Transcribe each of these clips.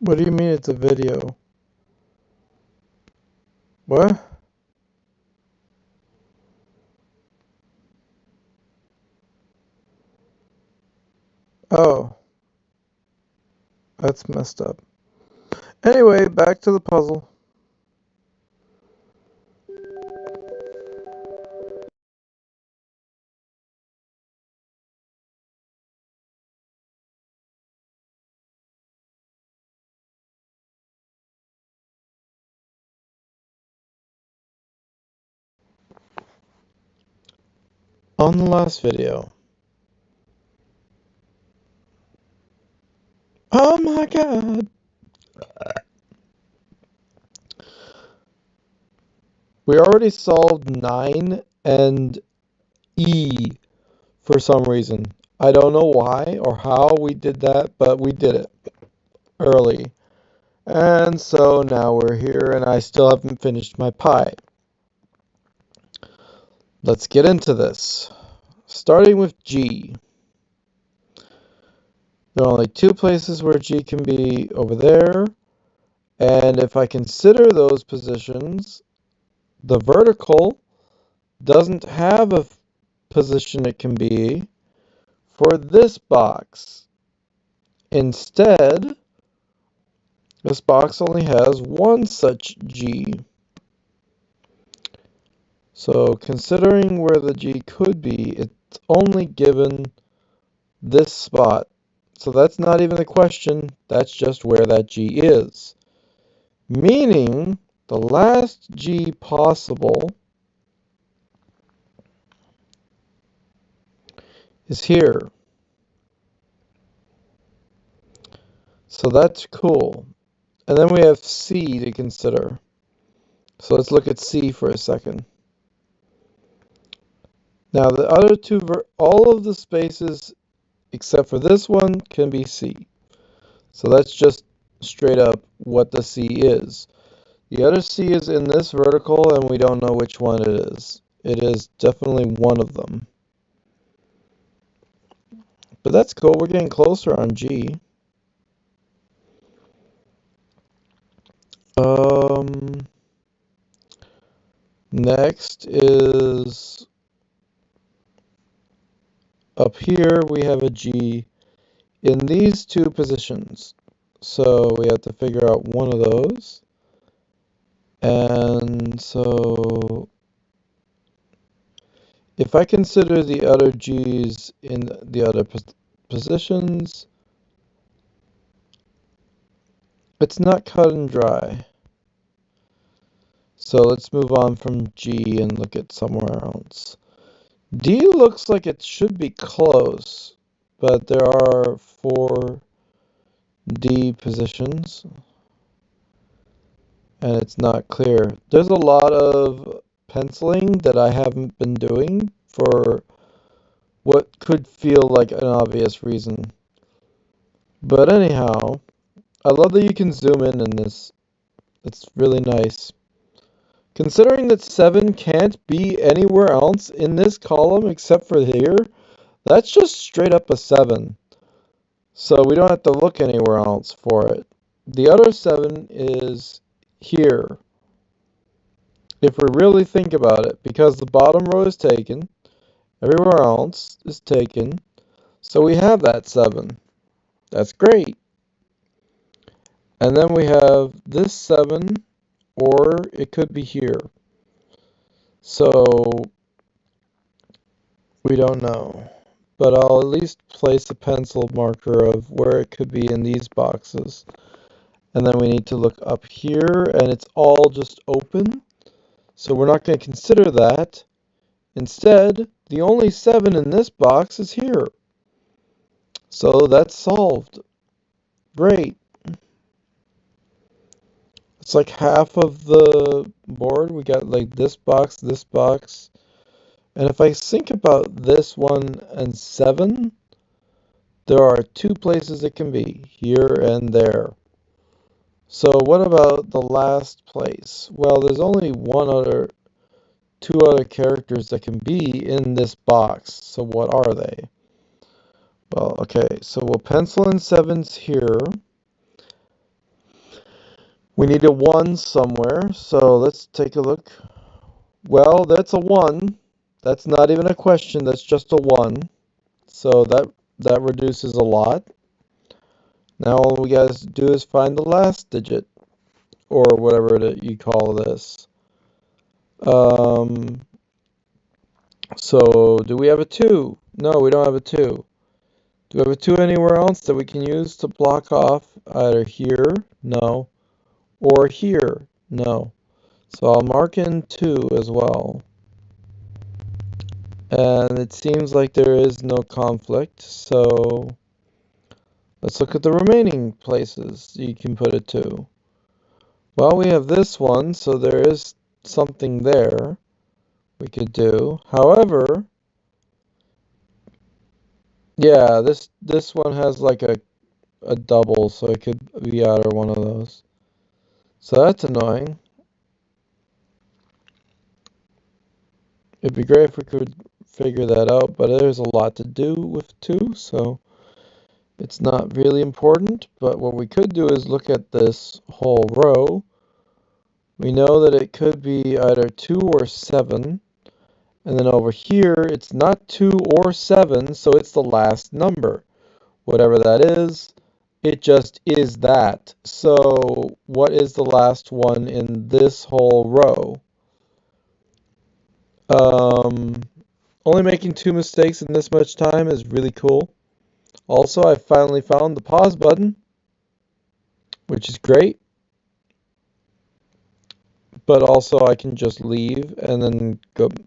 What do you mean it's a video? What? Oh, that's messed up. Anyway, back to the puzzle. On the last video. Oh my god! We already solved 9 and E for some reason. I don't know why or how we did that, but we did it early. And so now we're here and I still haven't finished my pie. Let's get into this. Starting with G. There are only 2 places where G can be over there. And if I consider those positions, the vertical doesn't have a position it can be for this box. Instead, this box only has one such G. So considering where the G could be, it's only given this spot. So that's not even a question, that's just where that G is. Meaning the last G possible is here. So that's cool. And then we have C to consider. So let's look at C for a second. Now the other two, all of the spaces except for this one can be C. So that's just straight up what the C is. The other C is in this vertical and we don't know which one it is. It is definitely one of them. But that's cool, we're getting closer on G. Next is up here we have a G in these 2 positions. So we have to figure out one of those. And so if I consider the other G's in the other positions, it's not cut and dry. So let's move on from G and look at somewhere else. D looks like it should be close, but there are 4 D positions, and it's not clear. There's a lot of penciling that I haven't been doing for what could feel like an obvious reason. But anyhow, I love that you can zoom in this. It's really nice. Considering that 7 can't be anywhere else in this column except for here, that's just straight up a 7. So we don't have to look anywhere else for it. The other 7 is here. If we really think about it, because the bottom row is taken, everywhere else is taken, so we have that 7. That's great. And then we have this 7, or it could be here. So we don't know. But I'll at least place a pencil marker of where it could be in these boxes. And then we need to look up here, and it's all just open. So we're not going to consider that. Instead, the only 7 in this box is here. So that's solved. Great. It's like half of the board. We got like this box. And if I think about this 1 and 7, there are 2 places it can be, here and there. So what about the last place? Well, there's only 2 other characters that can be in this box. So what are they? Well, okay, so we'll pencil in 7s here. We need a 1 somewhere, so let's take a look. Well, that's a 1. That's not even a question, that's just a 1. So that reduces a lot. Now all we gotta do is find the last digit, or whatever you call this. Um, so do we have a 2? No, we don't have a 2. Do we have a 2 anywhere else that we can use to block off either here? No. Or here? No. So I'll mark in 2 as well. And it seems like there is no conflict, so let's look at the remaining places you can put it to. Well, we have this one, so there is something there we could do. However, yeah, this one has like a double, so it could be either one of those. So that's annoying. It'd be great if we could figure that out, but there's a lot to do with 2, so it's not really important. But what we could do is look at this whole row. We know that it could be either 2 or 7. And then over here, it's not 2 or 7, so it's the last number. Whatever that is, it just is that. So what is the last one in this whole row? Only making 2 mistakes in this much time is really cool. Also, I finally found the pause button, which is great. But also I can just leave and then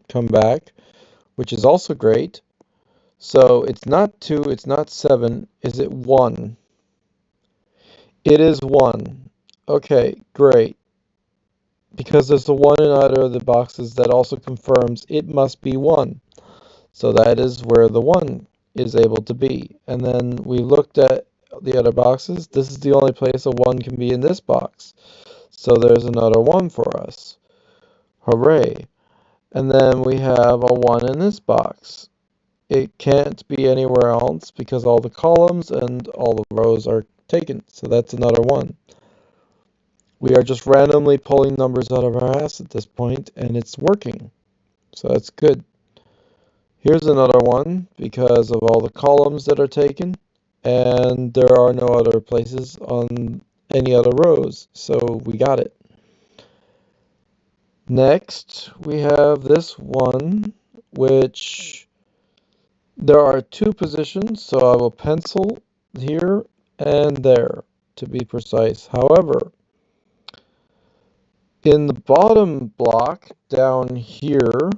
come back, which is also great. So it's not 2, it's not 7. Is it 1? It is 1. Okay, great. Because there's the 1 in either of the boxes, that also confirms it must be 1. So that is where the 1 is able to be. And then we looked at the other boxes. This is the only place a 1 can be in this box. So there's another 1 for us. Hooray. And then we have a 1 in this box. It can't be anywhere else because all the columns and all the rows are taken. So that's another 1. We are just randomly pulling numbers out of our ass at this point, and it's working. So that's good. Here's another 1 because of all the columns that are taken, and there are no other places on any other rows, so we got it. Next, we have this 1, which there are 2 positions, so I will pencil here and there to be precise. However, in the bottom block down here,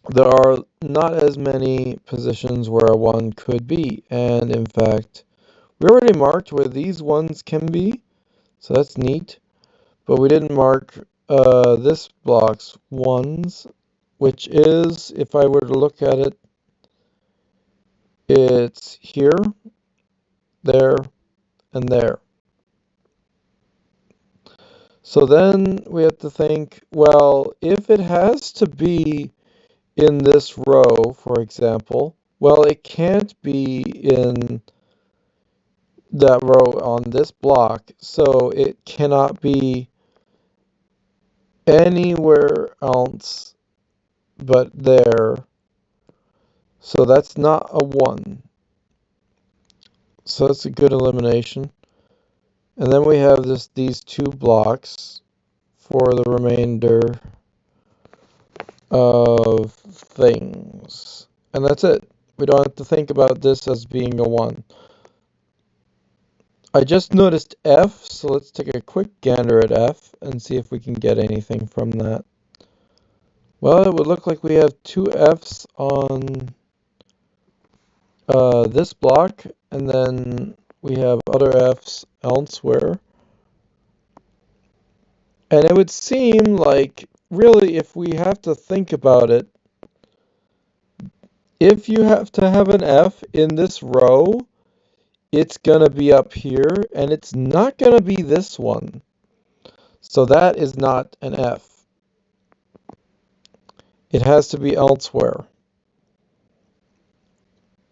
there are not as many positions where a 1 could be, and in fact, we already marked where these ones can be, so that's neat, but we didn't mark this block's 1s, which is, if I were to look at it, it's here, there, and there. So then we have to think, well, if it has to be in this row, for example, well, it can't be in that row on this block, so it cannot be anywhere else but there. So that's not a 1. So that's a good elimination. And then we have these 2 blocks for the remainder of things. And that's it. We don't have to think about this as being a 1. I just noticed F, so let's take a quick gander at F and see if we can get anything from that. Well, it would look like we have 2 F's on this block, and then we have other F's elsewhere. And it would seem like, really, if we have to think about it, if you have to have an F in this row, it's going to be up here, and it's not going to be this one. So that is not an F. It has to be elsewhere,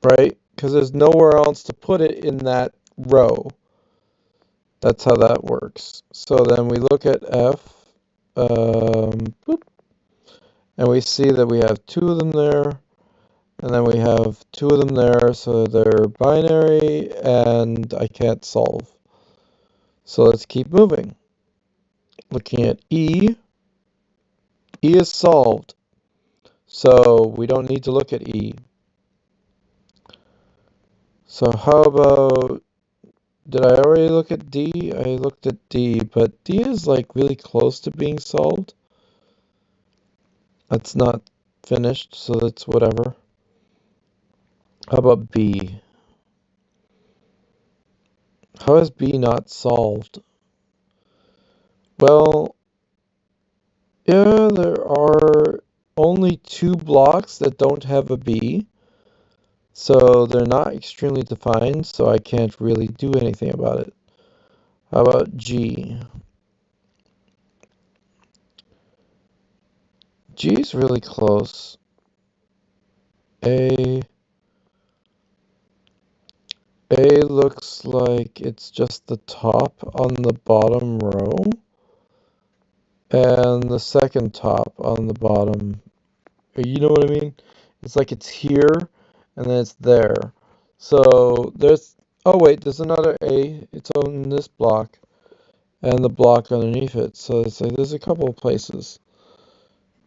right? Because there's nowhere else to put it in that row. That's how that works. So then we look at F, boop, and we see that we have two of them there, and then we have two of them there, so they're binary, and I can't solve. So let's keep moving. Looking at E, E is solved, so we don't need to look at E. So how about, did I already look at D? I looked at D, but D is like really close to being solved. That's not finished, so that's whatever. How about B? How is B not solved? Well, yeah, there are only two blocks that don't have a B, so they're not extremely defined, so I can't really do anything about it. How about G? G is really close. A looks like it's just the top on the bottom row, and the second top on the bottom. You know what I mean? It's like it's here, and then it's there. So there's, oh wait, there's another A. It's on this block, and the block underneath it. So it's like there's a couple of places.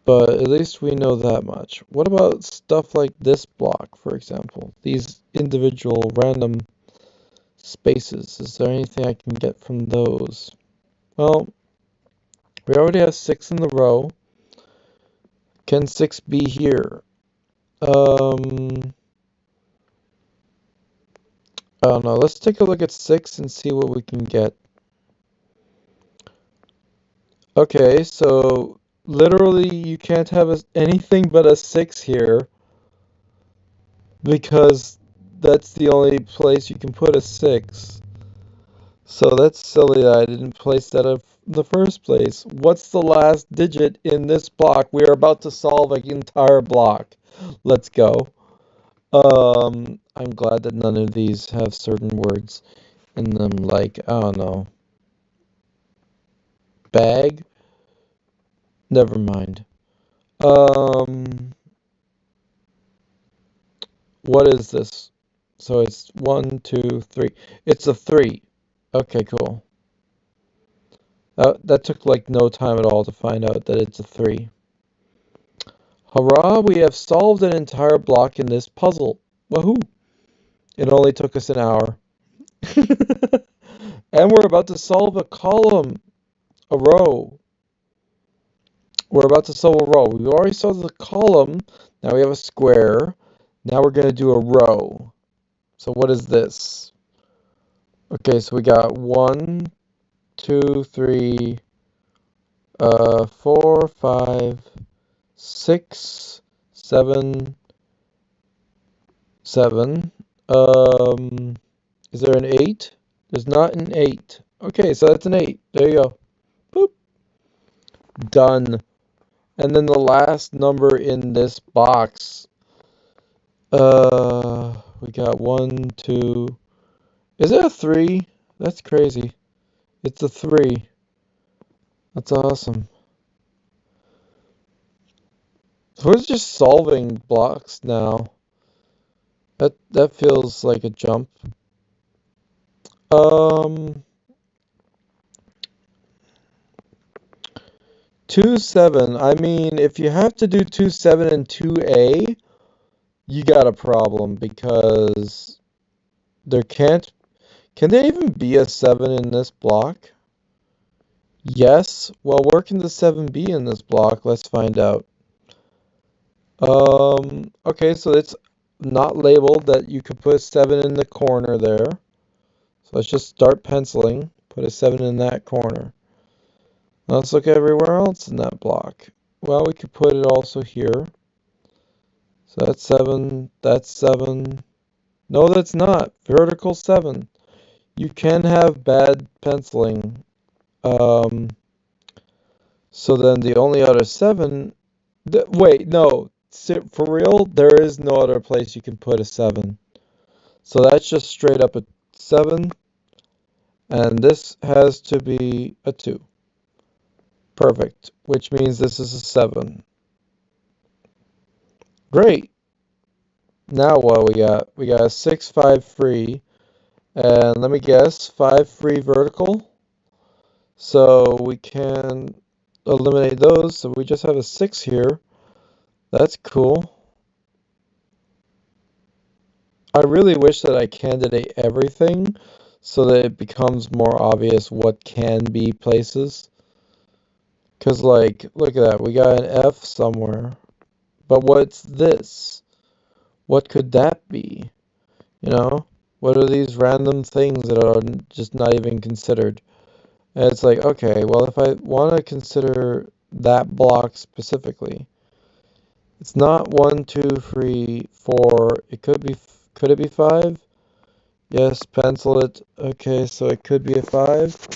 But at least we know that much. What about stuff like this block, for example? These individual random spaces. Is there anything I can get from those? Well, we already have 6 in the row. Can 6 be here? I don't know. Let's take a look at 6 and see what we can get. Okay, so literally you can't have anything but a 6 here because that's the only place you can put a 6. So that's silly that I didn't place that in the first place. What's the last digit in this block? We are about to solve an entire block. Let's go. I'm glad that none of these have certain words in them, like, I don't know, bag? Never mind. What is this? So it's 1, 2, 3. It's a 3. Okay, cool. That took like no time at all to find out that it's a 3. Hurrah, we have solved an entire block in this puzzle. Woohoo! It only took us an hour. And we're about to solve a column, a row. We're about to solve a row. We've already solved the column. Now we have a square. Now we're going to do a row. So what is this? Okay, so we got 1, 2, 3, 4, 5, 6, 7, 7. Is there an 8? There's not an 8. Okay, so that's an 8. There you go. Boop. Done. And then the last number in this box. We got 1, 2. Is it a 3? That's crazy. It's a 3. That's awesome. So we're just solving blocks now. That feels like a jump. 2, 7. I mean, if you have to do 2, 7 and 2A, you got a problem because there can't. Can there even be a 7 in this block? Yes. Well, where can the 7 be in this block? Let's find out. Okay, so it's not labeled that you could put a 7 in the corner there. So let's just start penciling. Put a 7 in that corner. Let's look everywhere else in that block. Well, we could put it also here. So that's 7. That's 7. No, that's not. Vertical 7. You can have bad penciling. So then the only other 7... Wait, no. For real, there is no other place you can put a 7. So that's just straight up a 7. And this has to be a 2. Perfect, which means this is a 7. Great. Now what we got? We got a 6, 5 free, and let me guess, 5 free vertical. So we can eliminate those, so we just have a 6 here. That's cool. I really wish that I candidate everything so that it becomes more obvious what can be places. Because, like, look at that. We got an F somewhere. But what's this? What could that be? You know? What are these random things that are just not even considered? And it's like, okay, well, if I want to consider that block specifically, it's not 1, 2, 3, 4. It could it be 5? Yes, pencil it. Okay, so it could be a 5.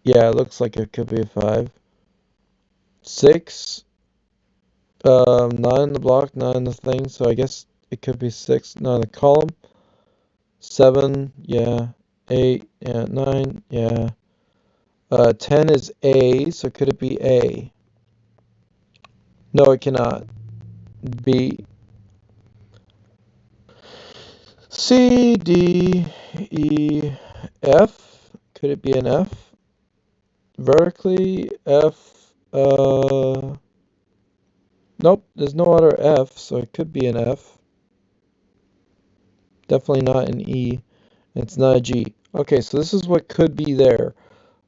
Yeah, it looks like it could be a 5. 6, 9 the block, 9 the thing, so I guess it could be 6, 9 the column. 7, yeah. 8, yeah. 9, yeah. 10 is A, so could it be A? No, it cannot. B. C, D, E, F. Could it be an F? Vertically, F, nope, there's no other F, so it could be an F. Definitely not an E. It's not a G. Okay, so this is what could be there.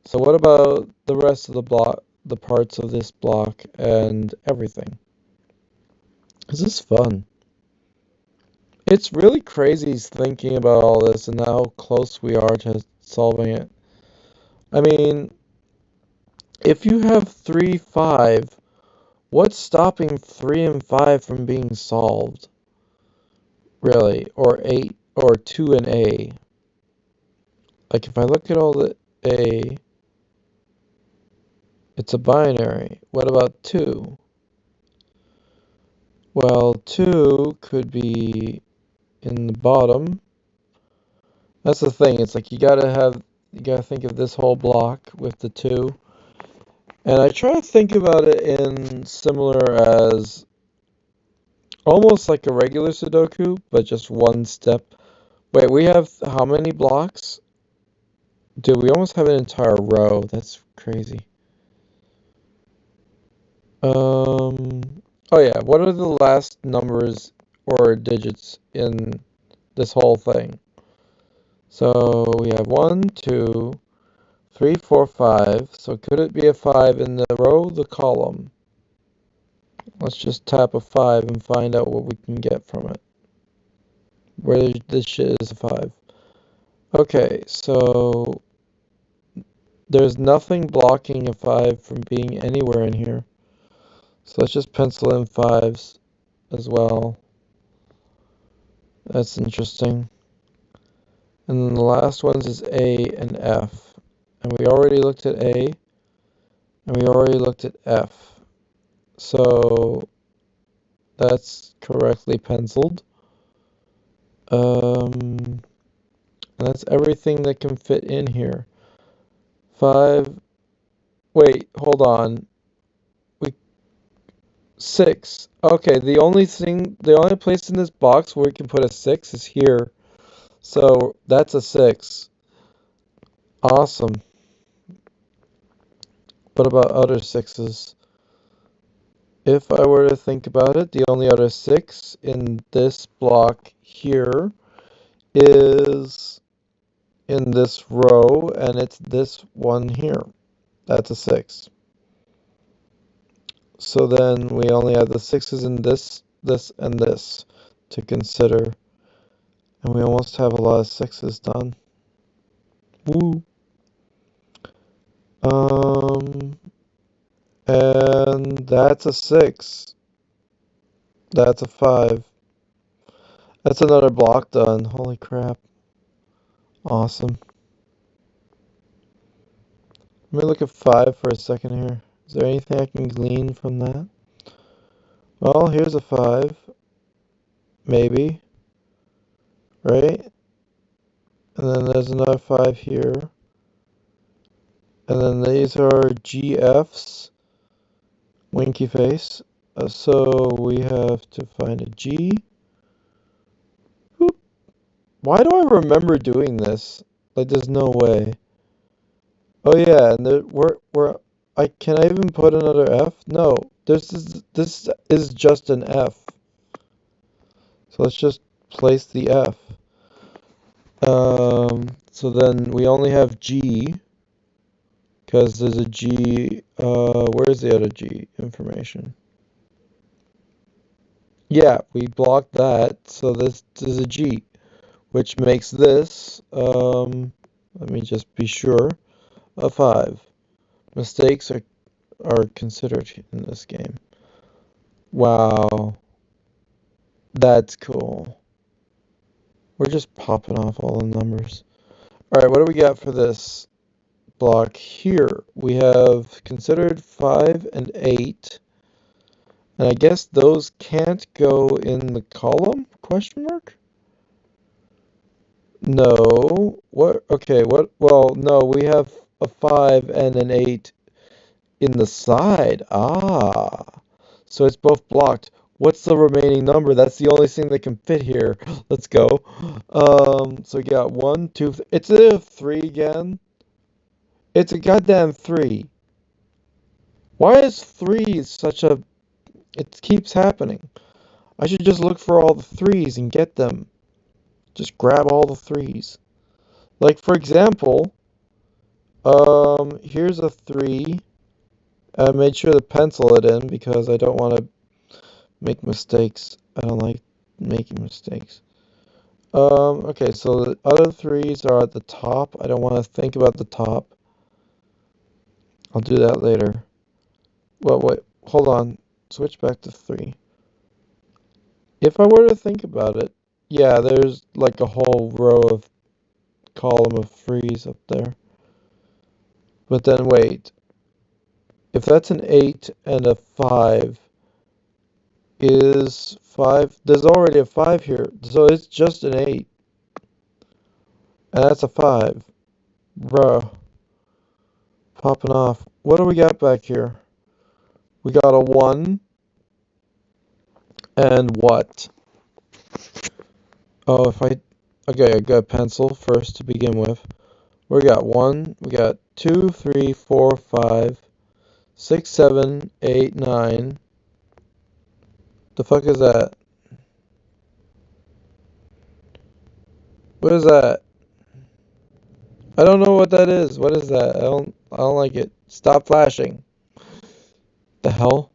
So what about the rest of the block, the parts of this block and everything? This is fun. It's really crazy thinking about all this and how close we are to solving it. I mean, if you have 3, 5, what's stopping 3 and 5 from being solved? Really? Or 8, or 2 and A? Like, if I look at all the A, it's a binary. What about 2? Well, 2 could be in the bottom. That's the thing. It's like you gotta think of this whole block with the 2. And I try to think about it in similar as almost like a regular Sudoku, but just one step. Wait, we have how many blocks? Dude, we almost have an entire row. That's crazy. Oh yeah, what are the last numbers or digits in this whole thing? So we have 1, 2, 3, 4, 5. So could it be a 5 in the row, the column? Let's just tap a 5 and find out what we can get from it. Where this shit is a 5. Okay, so there's nothing blocking a 5 from being anywhere in here. So let's just pencil in 5s as well. That's interesting. And then the last ones is A and F. And we already looked at A, and we already looked at F. So that's correctly penciled. And that's everything that can fit in here. 5. Wait, hold on. 6. Okay, the only place in this box where we can put a 6 is here. So that's a 6. Awesome. What about other 6s? If I were to think about it, the only other 6 in this block here is in this row, and it's this one here. That's a 6. So then we only have the 6s in this, this, and this to consider. And we almost have a lot of 6s done. Woo! And that's a 6. That's a 5. That's another block done. Holy crap. Awesome. Let me look at 5 for a second here. Is there anything I can glean from that? Well, here's a 5. Maybe. Right? And then there's another 5 here. And then these are GFs, winky face. So we have to find a G. Oop. Why do I remember doing this? Like, there's no way. Oh yeah, and can I even put another F? No, this is just an F. So let's just place the F. So then we only have G, because there's a G, where's the other G information? Yeah, we blocked that, so this is a G, which makes this, let me just be sure, a 5. Mistakes are considered in this game. Wow, that's cool. We're just popping off all the numbers. All right, what do we got for this block here? We have considered 5 and 8. And I guess those can't go in the column? Question mark? No. What? Okay, what? Well, no, we have a 5 and an 8 in the side. Ah. So it's both blocked. What's the remaining number? That's the only thing that can fit here. Let's go. So we got 1, 2. It's a 3 again. It's a goddamn 3. Why is 3 such a... It keeps happening. I should just look for all the 3s and get them. Just grab all the 3s. Like, for example, here's a 3. I made sure to pencil it in because I don't want to make mistakes. I don't like making mistakes. Okay, so the other 3s are at the top. I don't want to think about the top. I'll do that later. Well, wait, hold on. Switch back to 3. If I were to think about it, yeah, there's like a whole row of column of 3s up there. But then wait, if that's an 8 and a 5, is 5, there's already a 5 here, so it's just an 8. And that's a 5. Bruh. Popping off. What do we got back here? We got a 1. And what? Oh, okay, I got a pencil first to begin with. We got 1, we got 2, 3, 4, 5, 6, 7, 8, 9. The fuck is that? What is that? I don't know what that is. What is that? I don't like it. Stop flashing. The hell?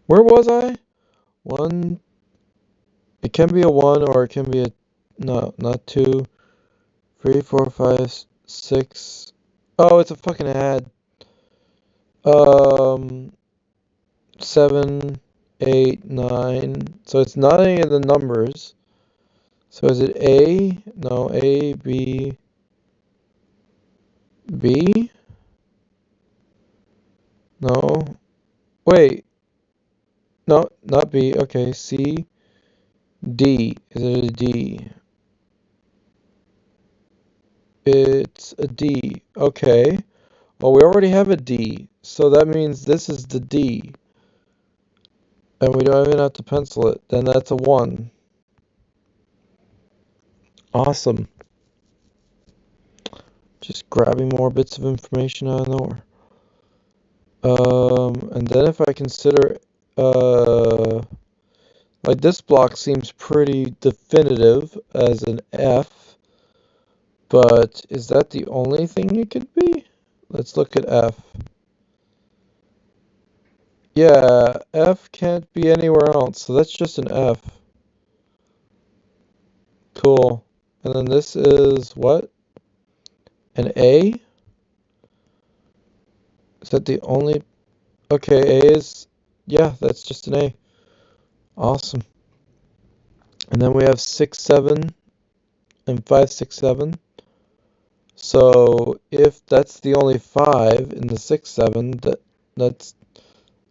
Where was I? 1. It can be a 1 or it can be a, no, not 2, 3, 4, 5, 6. Oh, it's a fucking ad. Um, 7, 8, 9. So it's not any of the numbers. So is it A? No, A, B, B? No. Wait. No, not B. Okay, C, D. Is it a D? It's a D. Okay. Well, we already have a D. So that means this is the D. And we don't even have to pencil it. Then that's a 1. Awesome. Just grabbing more bits of information out of nowhere. And then if I consider, like this block seems pretty definitive as an F, but is that the only thing it could be? Let's look at F. Yeah, F can't be anywhere else, so that's just an F. Cool. And then this is what? An A? Is that the only... Okay, A is... Yeah, that's just an A. Awesome. And then we have 6, 7, and 5, 6, 7. So if that's the only 5 in the 6, 7, that's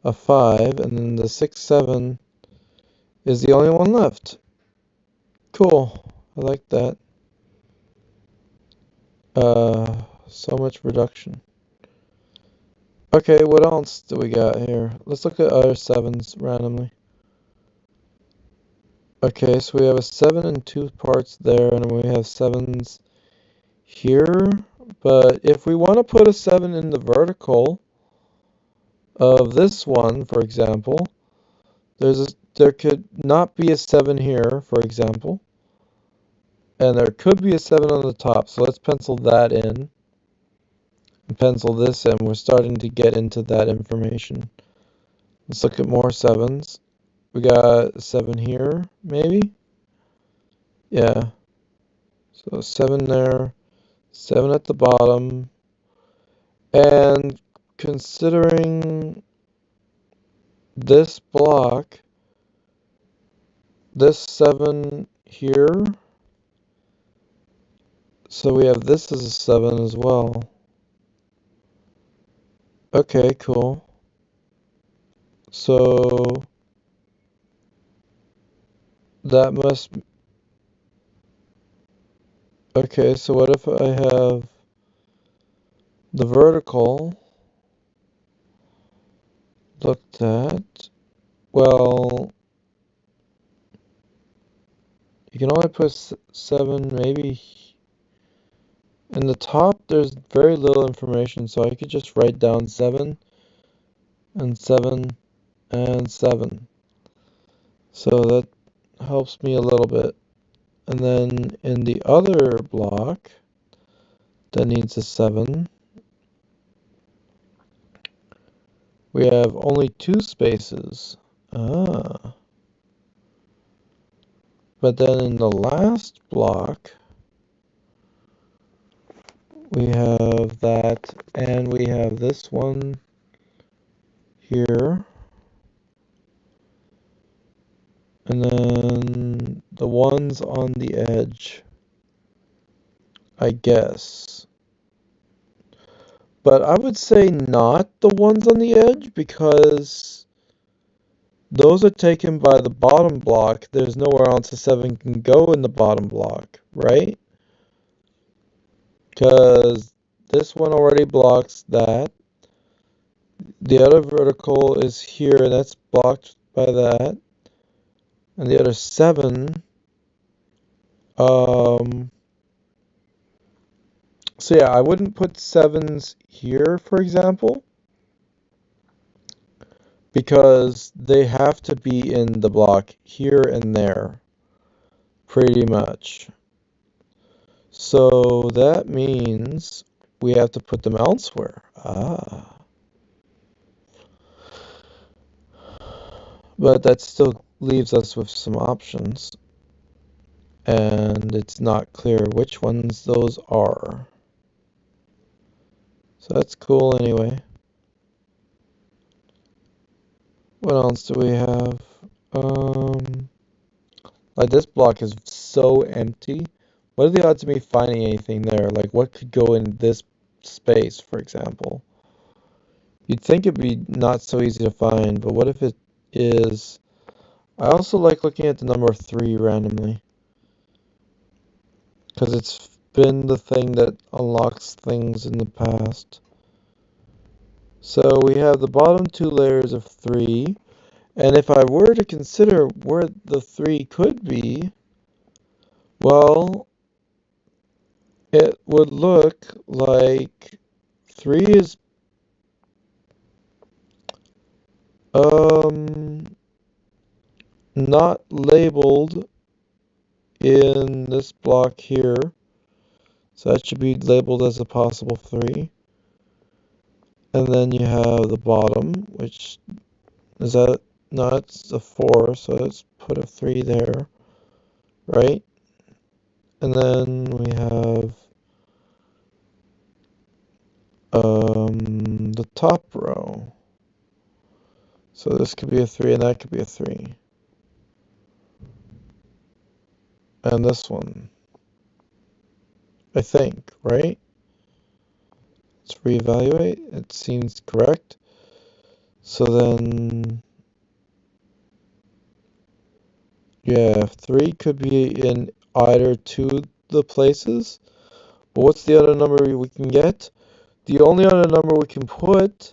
a 5, and then the 6, 7 is the only one left. cool. I like that. So much reduction. Okay, what else do we got here? Let's look at other sevens randomly. Okay, so we have a 7 and 2 parts there, and we have 7s here. But if we want to put a 7 in the vertical of this one, for example, there could not be a 7 here, for example. And there could be a 7 on the top, so let's pencil that in. And pencil this in. We're starting to get into that information. Let's look at more 7s. We got a 7 here, maybe? Yeah. So 7 there, 7 at the bottom. And considering this block, this 7 here, so we have this as a 7 as well. Okay, cool. So that must... Okay, so what if I have the vertical looked at? Well, you can only put 7 maybe in the top. There's very little information, so I could just write down 7 and 7 and 7. So that helps me a little bit. And then in the other block that needs a 7, we have only 2 spaces. Ah. But then in the last block, we have that, and we have this one here. And then the ones on the edge, I guess. But I would say not the ones on the edge, because those are taken by the bottom block. There's nowhere else a 7 can go in the bottom block, right? Because this one already blocks that. The other vertical is here, and that's blocked by that. And the other 7, so yeah, I wouldn't put 7s here, for example, because they have to be in the block here and there, pretty much. So that means we have to put them elsewhere. Ah. But that still leaves us with some options, and it's not clear which ones those are. So that's cool anyway. What else do we have? Like this block is so empty. What are the odds of me finding anything there? Like what could go in this space, for example? You'd think it'd be not so easy to find, but what if it is? I also like looking at the number 3 randomly, because it's been the thing that unlocks things in the past. So we have the bottom 2 layers of 3, and if I were to consider where the 3 could be, well, it would look like 3 is not labeled in this block here, so that should be labeled as a possible 3. And then you have the bottom, which is that, no, it's a 4, so let's put a 3 there, right? And then we have the top row. So this could be a 3 and that could be a 3. And this one, I think, right? Let's reevaluate. It seems correct. So then Yeah, 3 could be in either two the places. But what's the other number we can get? The only other number we can put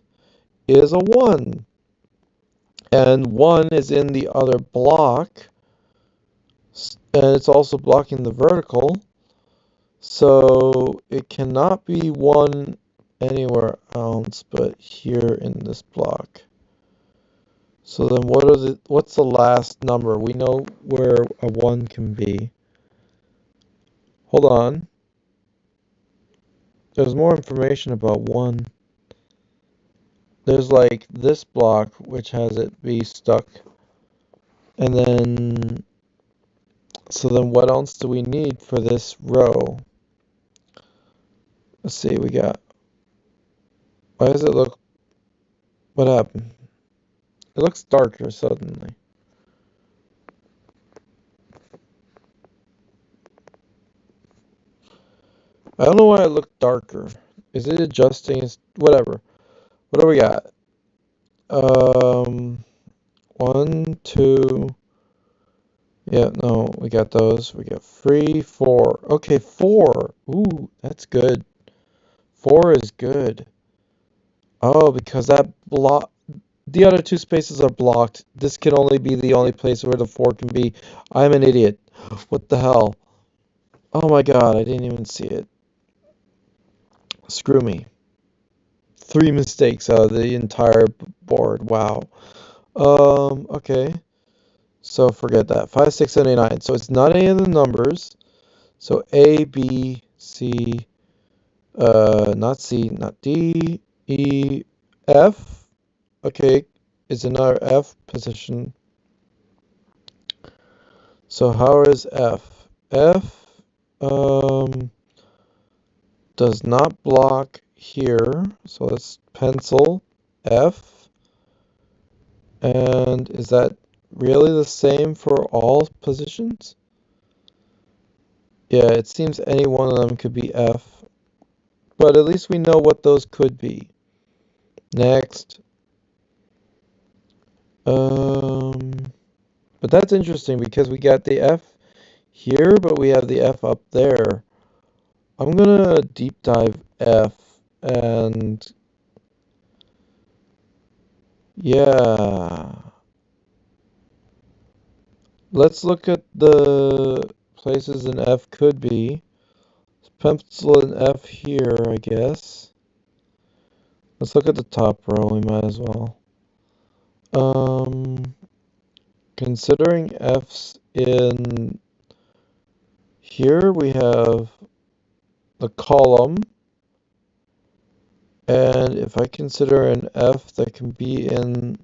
is a 1. And 1 is in the other block. And it's also blocking the vertical. So it cannot be 1 anywhere else but here in this block. So then what's the last number? We know where a 1 can be. Hold on. There's more information about 1. There's like this block which has it be stuck. And then so then what else do we need for this row? Let's see, we got why does it look what happened? It looks darker suddenly. I don't know why it looked darker. Is it adjusting? Whatever. What do we got? 1, 2. Yeah, no, we got those. We got 3, 4. Okay, 4. Ooh, that's good. 4 is good. Oh, because that block. The other two spaces are blocked. This can only be the only place where the 4 can be. I'm an idiot. What the hell? Oh my god, I didn't even see it. Screw me. 3 mistakes out of the entire board. Wow. Okay. So forget that. 5, 6, 7, 8, 9. So it's not any of the numbers. So A, B, C, not C, not D, E, F. Okay, is another F position. So how is F? F does not block here. So let's pencil F. And is that really the same for all positions? Yeah, it seems any one of them could be F. But at least we know what those could be. Next. But that's interesting because we got the F here, but we have the F up there. I'm gonna deep dive F and yeah. Let's look at the places an F could be. Pencil an F here, I guess. Let's look at the top row, we might as well. Considering F's in here, we have the column. And if I consider an F that can be in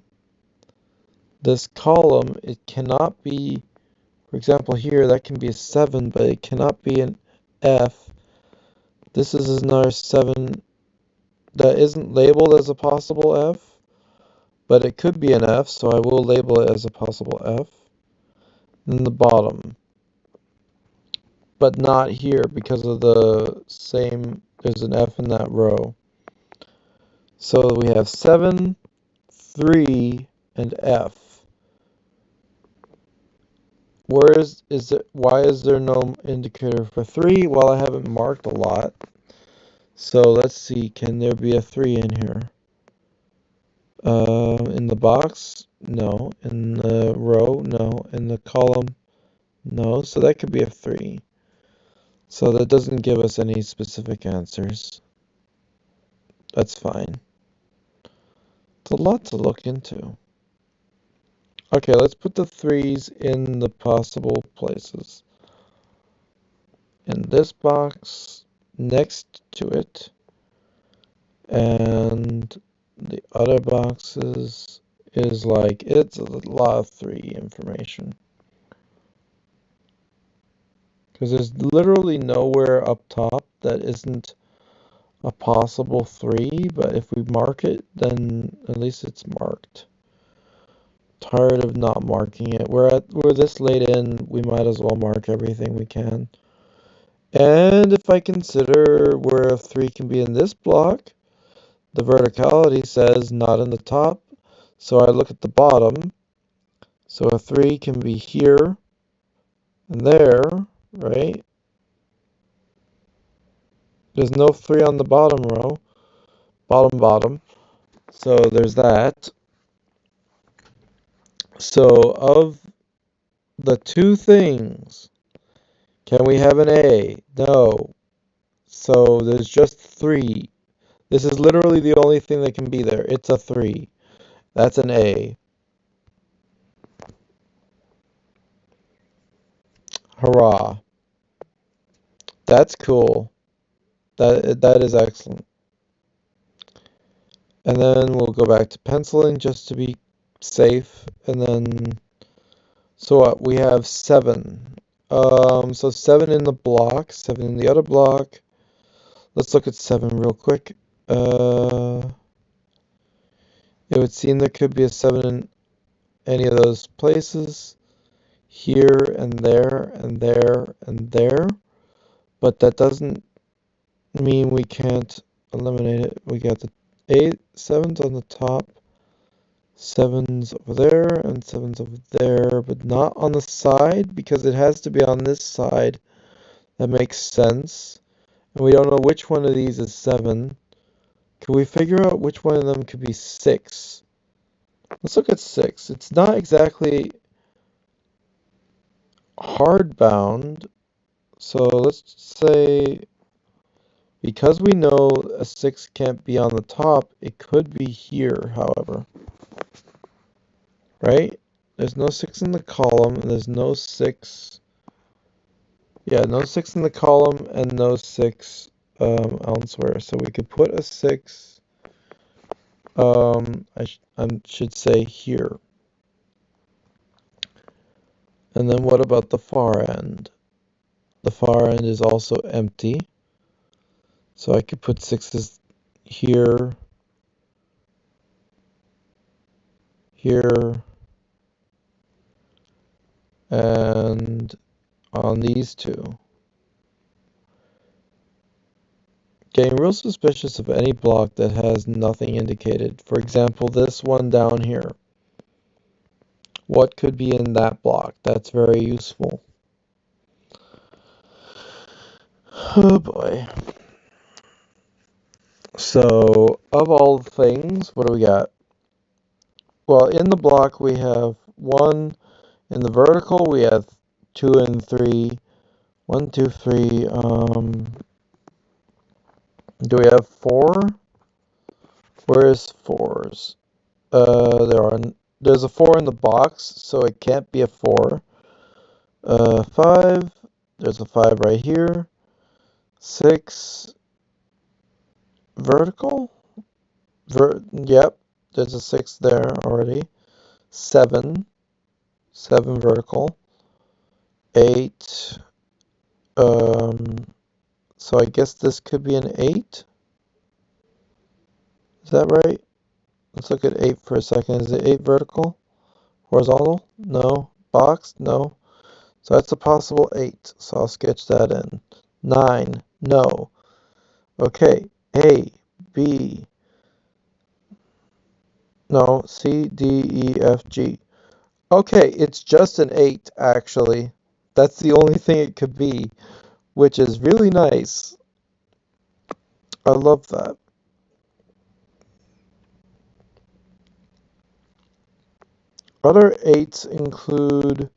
this column, it cannot be, for example, here, that can be a 7, but it cannot be an F. This is another 7 that isn't labeled as a possible F, but it could be an F, so I will label it as a possible F. In the bottom, but not here because of the same, there's an F in that row. So we have 7, 3, and F. Why is there no indicator for 3? Well, I haven't marked a lot. So let's see, can there be a 3 in here? In the box? No. In the row? No. In the column? No. So that could be a 3. So that doesn't give us any specific answers. That's fine. It's a lot to look into. Okay, let's put the 3s in the possible places. In this box, next to it, and the other boxes is like, it's a lot of 3 information. Because there's literally nowhere up top that isn't a possible 3, but if we mark it, then at least it's marked. Tired of not marking it. We're this late in, we might as well mark everything we can. And if I consider where a 3 can be in this block, the verticality says not in the top, so I look at the bottom. So a 3 can be here, and there, right? There's no 3 on the bottom row, bottom. So there's that. So of the two things, can we have an A? No. So there's just 3. This is literally the only thing that can be there. It's a 3. That's an A. Hurrah. That's cool. That is excellent. And then we'll go back to penciling just to be safe. And then, so what? We have 7. So 7 in the block, 7 in the other block. Let's look at 7 real quick. It would seem there could be a 7 in any of those places. Here and there and there and there. But that doesn't mean we can't eliminate it. We got the 7's on the top, 7's over there, and 7's over there, but not on the side because it has to be on this side. That makes sense. And we don't know which one of these is 7. Can we figure out which one of them could be 6? Let's look at 6. It's not exactly hardbound, so let's say because we know a 6 can't be on the top, it could be here, however. Right? There's no 6 in the column, and there's no 6. Yeah, no 6 in the column, and no 6 elsewhere. So we could put a 6, I should say here. And then what about the far end? The far end is also empty. So I could put 6's here, here, and on these two. Getting real suspicious of any block that has nothing indicated. For example, this one down here. What could be in that block? That's very useful. Oh boy. So, of all things, what do we got? Well, in the block we have 1. In the vertical we have 2 and 3. 1, 2, 3. Do we have 4? Where's 4's? There's a 4 in the box, so it can't be a 4. 5. There's a 5 right here. 6. Vertical? Yep, there's a 6 there already. 7. 7 vertical. 8. So I guess this could be an 8. Is that right? Let's look at 8 for a second. Is it 8 vertical? Horizontal? No. Box? No. So that's a possible 8. So I'll sketch that in. 9. No. Okay. A, B. No. C, D, E, F, G. Okay, it's just an 8, actually. That's the only thing it could be, which is really nice. I love that. Other 8s include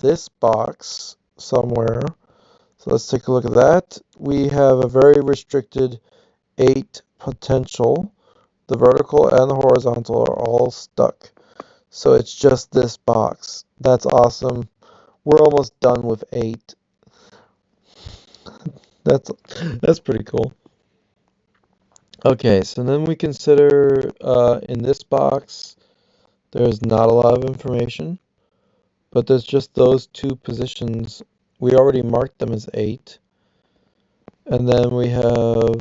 this box somewhere. So let's take a look at that. We have a very restricted 8 potential. The vertical and the horizontal are all stuck. So it's just this box. That's awesome. We're almost done with 8. That's pretty cool. Okay, so then we consider in this box, there's not a lot of information, but there's just those 2 positions. We already marked them as 8. And then we have,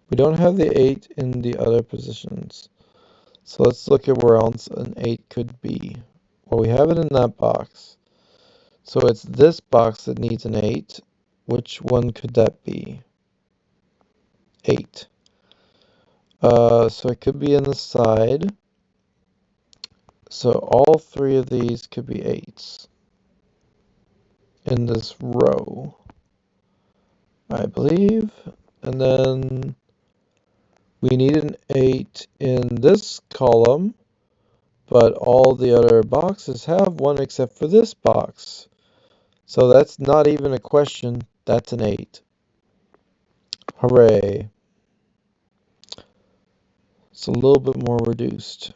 we don't have the 8 in the other positions. So let's look at where else an 8 could be. Well, we have it in that box. So it's this box that needs an 8. Which one could that be? 8. So it could be in the side. So all three of these could be 8s in this row, I believe. And then we need an 8 in this column, but all the other boxes have one except for this box. So that's not even a question, that's an 8. Hooray. It's a little bit more reduced.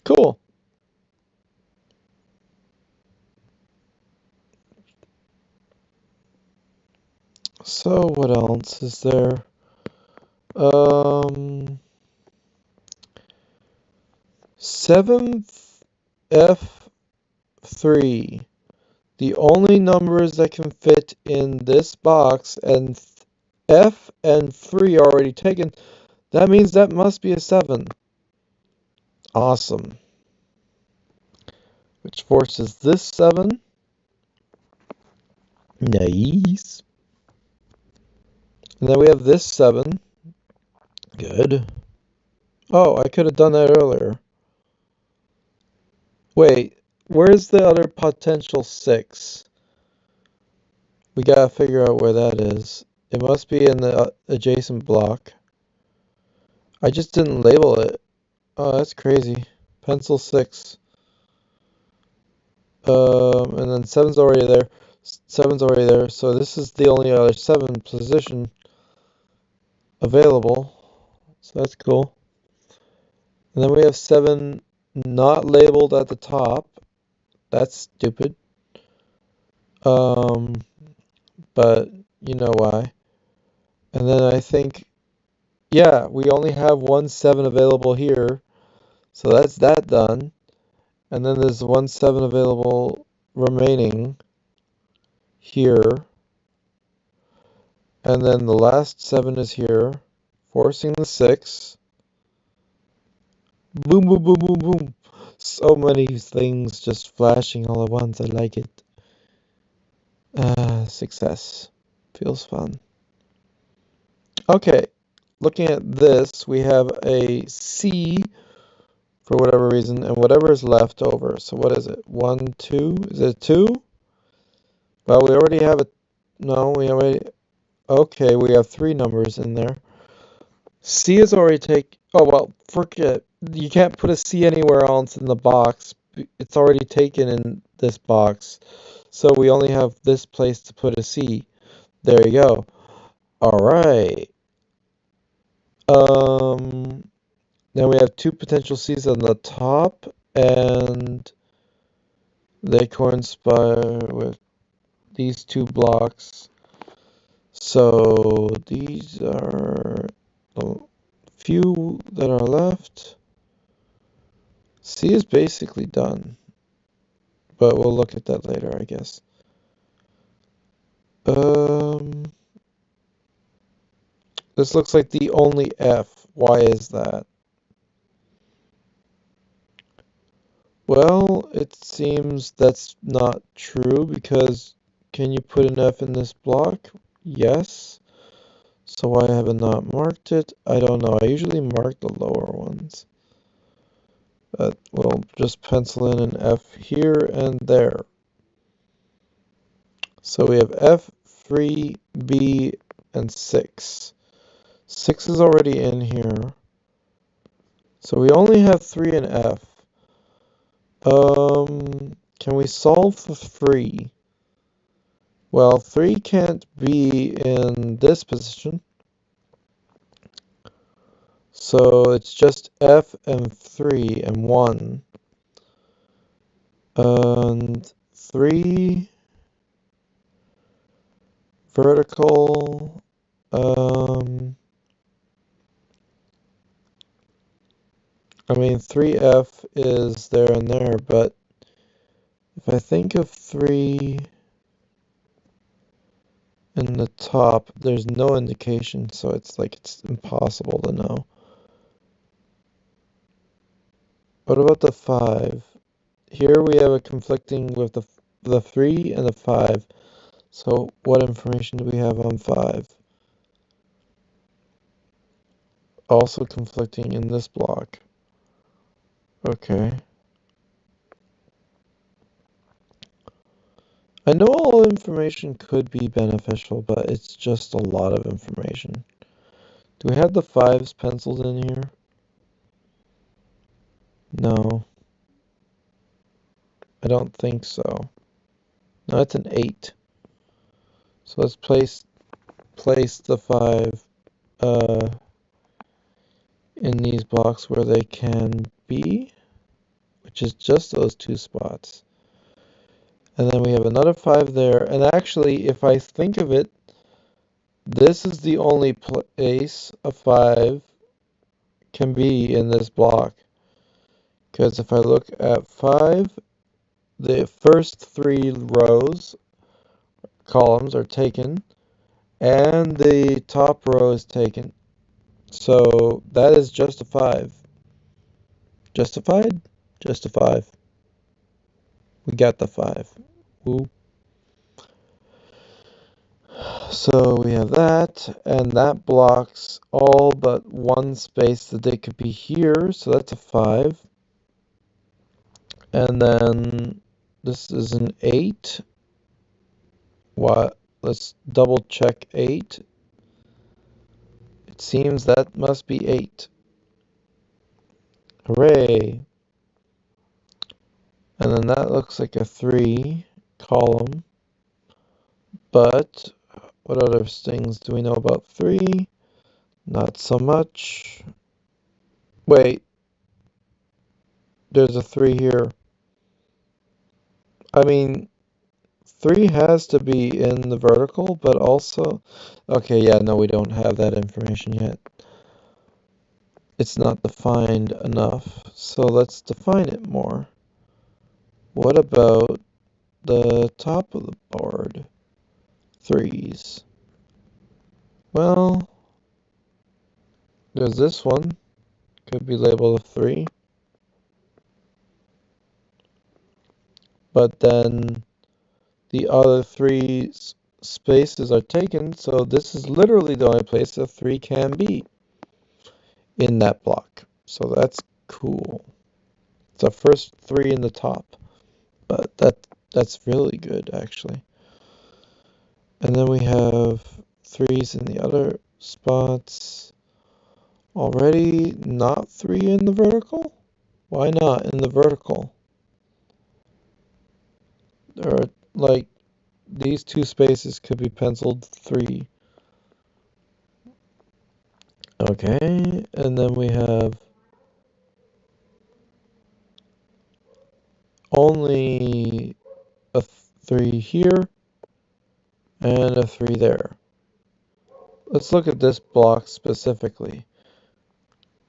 Cool. So what else is there? 7F3. The only numbers that can fit in this box, and F and 3 are already taken. That means that must be a 7. Awesome. Which forces this 7. Nice. And then we have this 7. Good. Oh, I could have done that earlier. Wait, where's the other potential 6? We gotta figure out where that is. It must be in the adjacent block. I just didn't label it. Oh, that's crazy. Pencil 6. And then 7's already there. 7's already there. So this is the only other 7 position available. So that's cool. And then we have 7 not labeled at the top. That's stupid. But you know why. And then I think, yeah, we only have one 7 available here. So that's that done. And then there's one 7 available remaining here. And then the last 7 is here, forcing the 6. Boom, boom, boom, boom, boom. So many things just flashing all at once. I like it. Success. Feels fun. Okay, looking at this, we have a C for whatever reason, and whatever is left over. So what is it? 1, 2? Is it 2? Well, we already have a... No, we already... Okay, we have 3 numbers in there. C is already taken... Oh, well, forget. You can't put a C anywhere else in the box. It's already taken in this box. So we only have this place to put a C. There you go. All right. Then we have 2 potential C's on the top, and they coincide with these 2 blocks. So these are the few that are left. C is basically done, but we'll look at that later, I guess. This looks like the only F. Why is that? Well, it seems that's not true because can you put an F in this block? Yes. So why have I not marked it? I don't know. I usually mark the lower ones. But we'll just pencil in an F here and there. So we have F, 3, B, and 6. 6 is already in here. So we only have 3 and F. Can we solve for 3? Well, 3 can't be in this position. So it's just F and 3 and 1. And 3 vertical. I mean, 3F is there and there, but if I think of 3 in the top, there's no indication, so it's like it's impossible to know. What about the 5? Here we have a conflicting with the 3 and the 5. So what information do we have on 5? Also conflicting in this block. Okay. I know all information could be beneficial, but it's just a lot of information. Do we have the fives penciled in here? No, I don't think so. No, it's an 8. So let's place the 5 uh, in these blocks where they can be, which is just those 2 spots. And then we have another 5 there. And actually, if I think of it, this is the only place a 5 can be in this block. Because if I look at 5, the first 3 rows, columns are taken, and the top row is taken. So that is just a 5. Justified? Just a 5. We got the 5. Woo. So we have that, and that blocks all but one space that they could be here, so that's a 5. And then this is an 8. What? Let's double check 8. It seems that must be 8. Hooray! And then that looks like a 3 column. But what other things do we know about 3? Not so much. Wait, there's a 3 here. I mean, 3 has to be in the vertical, but also... Okay, yeah, no, we don't have that information yet. It's not defined enough, so let's define it more. What about the top of the board? 3s. Well, there's this one. Could be labeled a 3. But then the other 3 spaces are taken, so this is literally the only place a 3 can be in that block. So that's cool. It's our first 3 in the top, but that's really good actually. And then we have 3s in the other spots. Already not 3 in the vertical? Why not in the vertical? There are like these 2 spaces could be penciled 3. Okay, and then we have only a 3 here and a 3 there. Let's look at this block specifically.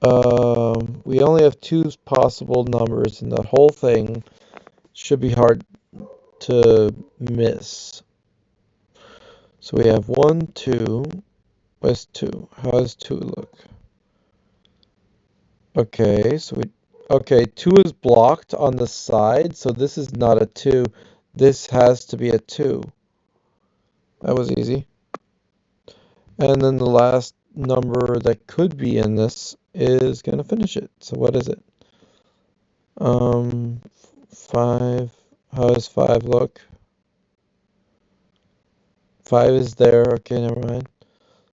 We only have 2 possible numbers, and the whole thing should be hard to miss. So we have 1, 2. Where's 2? How does 2 look? Okay, okay, 2 is blocked on the side, so this is not a 2. This has to be a 2. That was easy. And then the last number that could be in this is going to finish it. So what is it? 5. How does 5 look? 5 is there. Okay, never mind.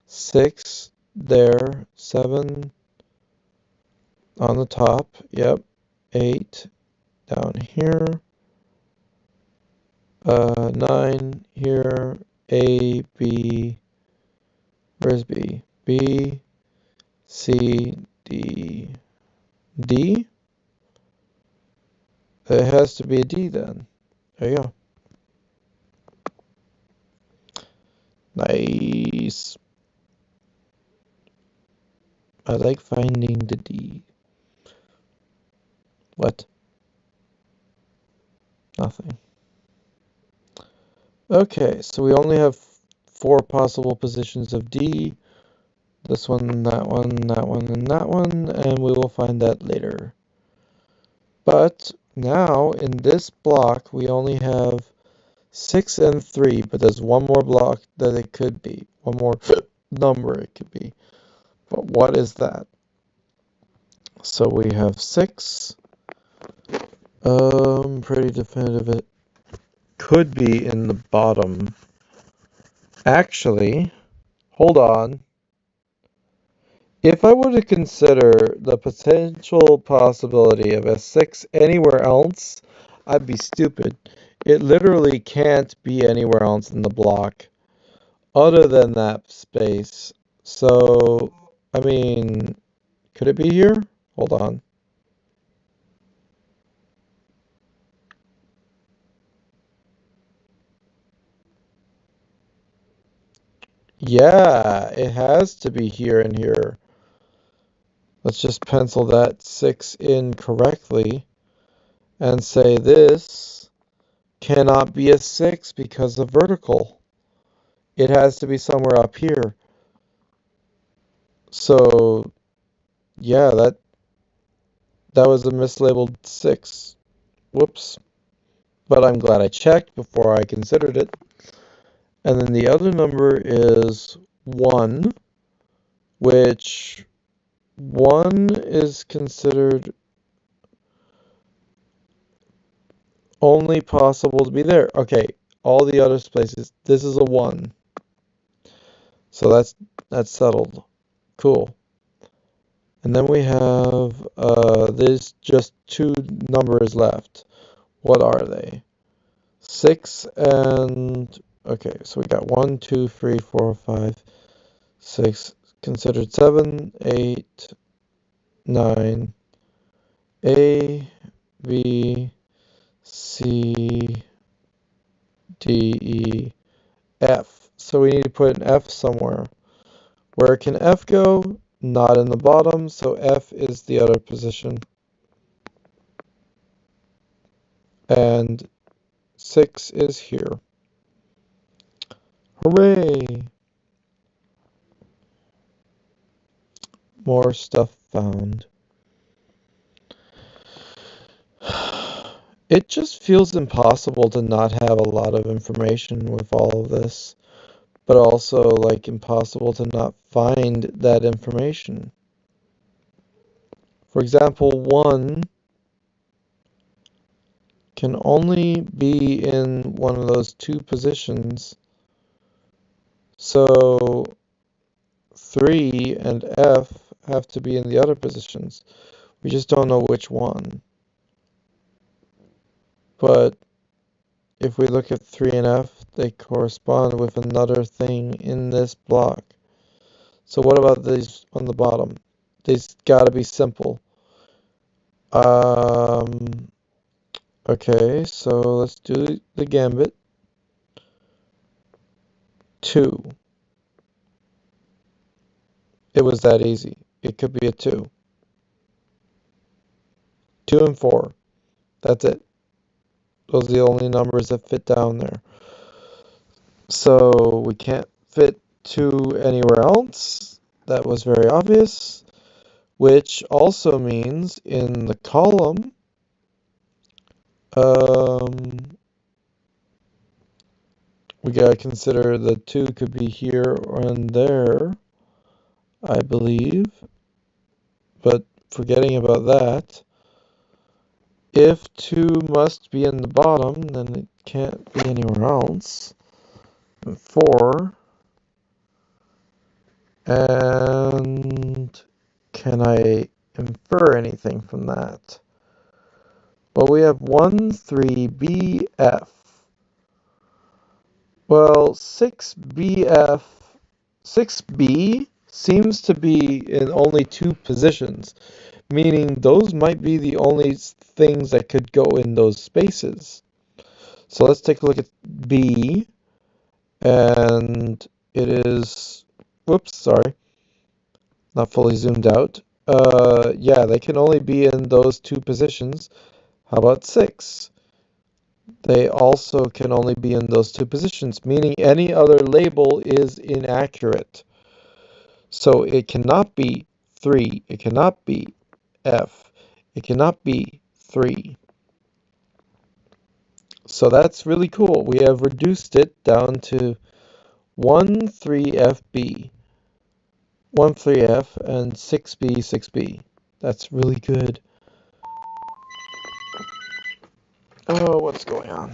6 there. 7 on the top. Yep. 8 down here. 9 here. A, B. Where's B? B, C, D. D? It has to be a D then. There you go. Nice. I like finding the D. What? Nothing. Okay, so we only have 4 possible positions of D. This one, that one, that one, and that one, and we will find that later. But now, in this block, we only have 6 and 3, but there's one more block that it could be. One more number it could be. But what is that? So we have 6. Pretty definitive it could be in the bottom. Actually, hold on. If I were to consider the potential possibility of a 6 anywhere else, I'd be stupid. It literally can't be anywhere else in the block other than that space. So, I mean, could it be here? Hold on. Yeah, it has to be here and here. Let's just pencil that 6 in correctly and say this cannot be a 6 because of vertical. It has to be somewhere up here. So, yeah, that was a mislabeled 6. Whoops. But I'm glad I checked before I considered it. And then the other number is 1, which 1 is considered only possible to be there. Okay, all the other places, this is a 1. So that's settled. Cool. And then we have there's just 2 numbers left. What are they? 6 and okay, so we got 1, 2, 3, 4, 5, 6, considered 7, 8, 9, A, B, C, D, E, F. So we need to put an F somewhere. Where can F go? Not in the bottom, so F is the other position. And 6 is here. Hooray! More stuff found. It just feels impossible to not have a lot of information with all of this, but also like impossible to not find that information. For example, 1 can only be in one of those 2 positions. So 3 and F have to be in the other positions. We just don't know which one. But if we look at 3 and F, they correspond with another thing in this block. So what about these on the bottom? These gotta be simple. Okay, so let's do the gambit. 2. It was that easy. It could be a 2. 2 and 4. That's it. Those are the only numbers that fit down there. So we can't fit 2 anywhere else. That was very obvious. Which also means in the column, we gotta consider the 2 could be here and there, I believe. But forgetting about that, if 2 must be in the bottom, then it can't be anywhere else. And 4, and can I infer anything from that? Well, we have 1, 3, B, F. Well, 6B seems to be in only 2 positions, meaning those might be the only things that could go in those spaces. So let's take a look at B, and it is, whoops, sorry, not fully zoomed out. Yeah, they can only be in those 2 positions. How about 6? They also can only be in those 2 positions, meaning any other label is inaccurate. So it cannot be 3, it cannot be F, it cannot be 3. So that's really cool. We have reduced it down to 1, 3FB, 1, 3F, and 6B, 6B. That's really good. Oh, what's going on?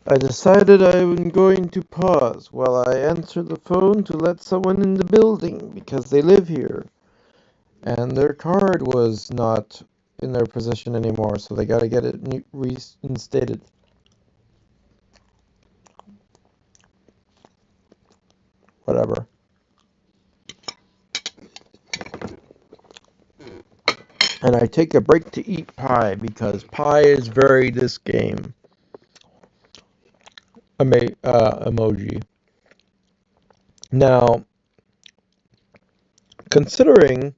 I decided I'm going to pause while I answer the phone to let someone in the building because they live here and their card was not in their possession anymore, so they gotta get it reinstated. Whatever. And I take a break to eat pie because pie is very this game. Emoji. Now, considering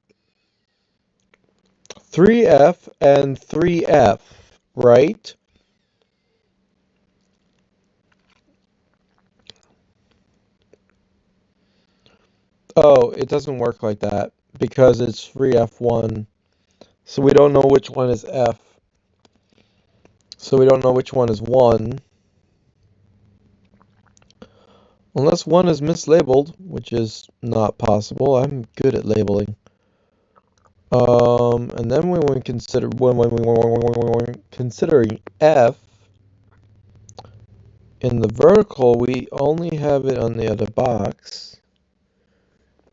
3F and 3F, right? Oh, it doesn't work like that because it's 3F1. So we don't know which one is F. So we don't know which one is 1. Unless 1 is mislabeled, which is not possible. I'm good at labeling. And then when we consider when considering F in the vertical, we only have it on the other box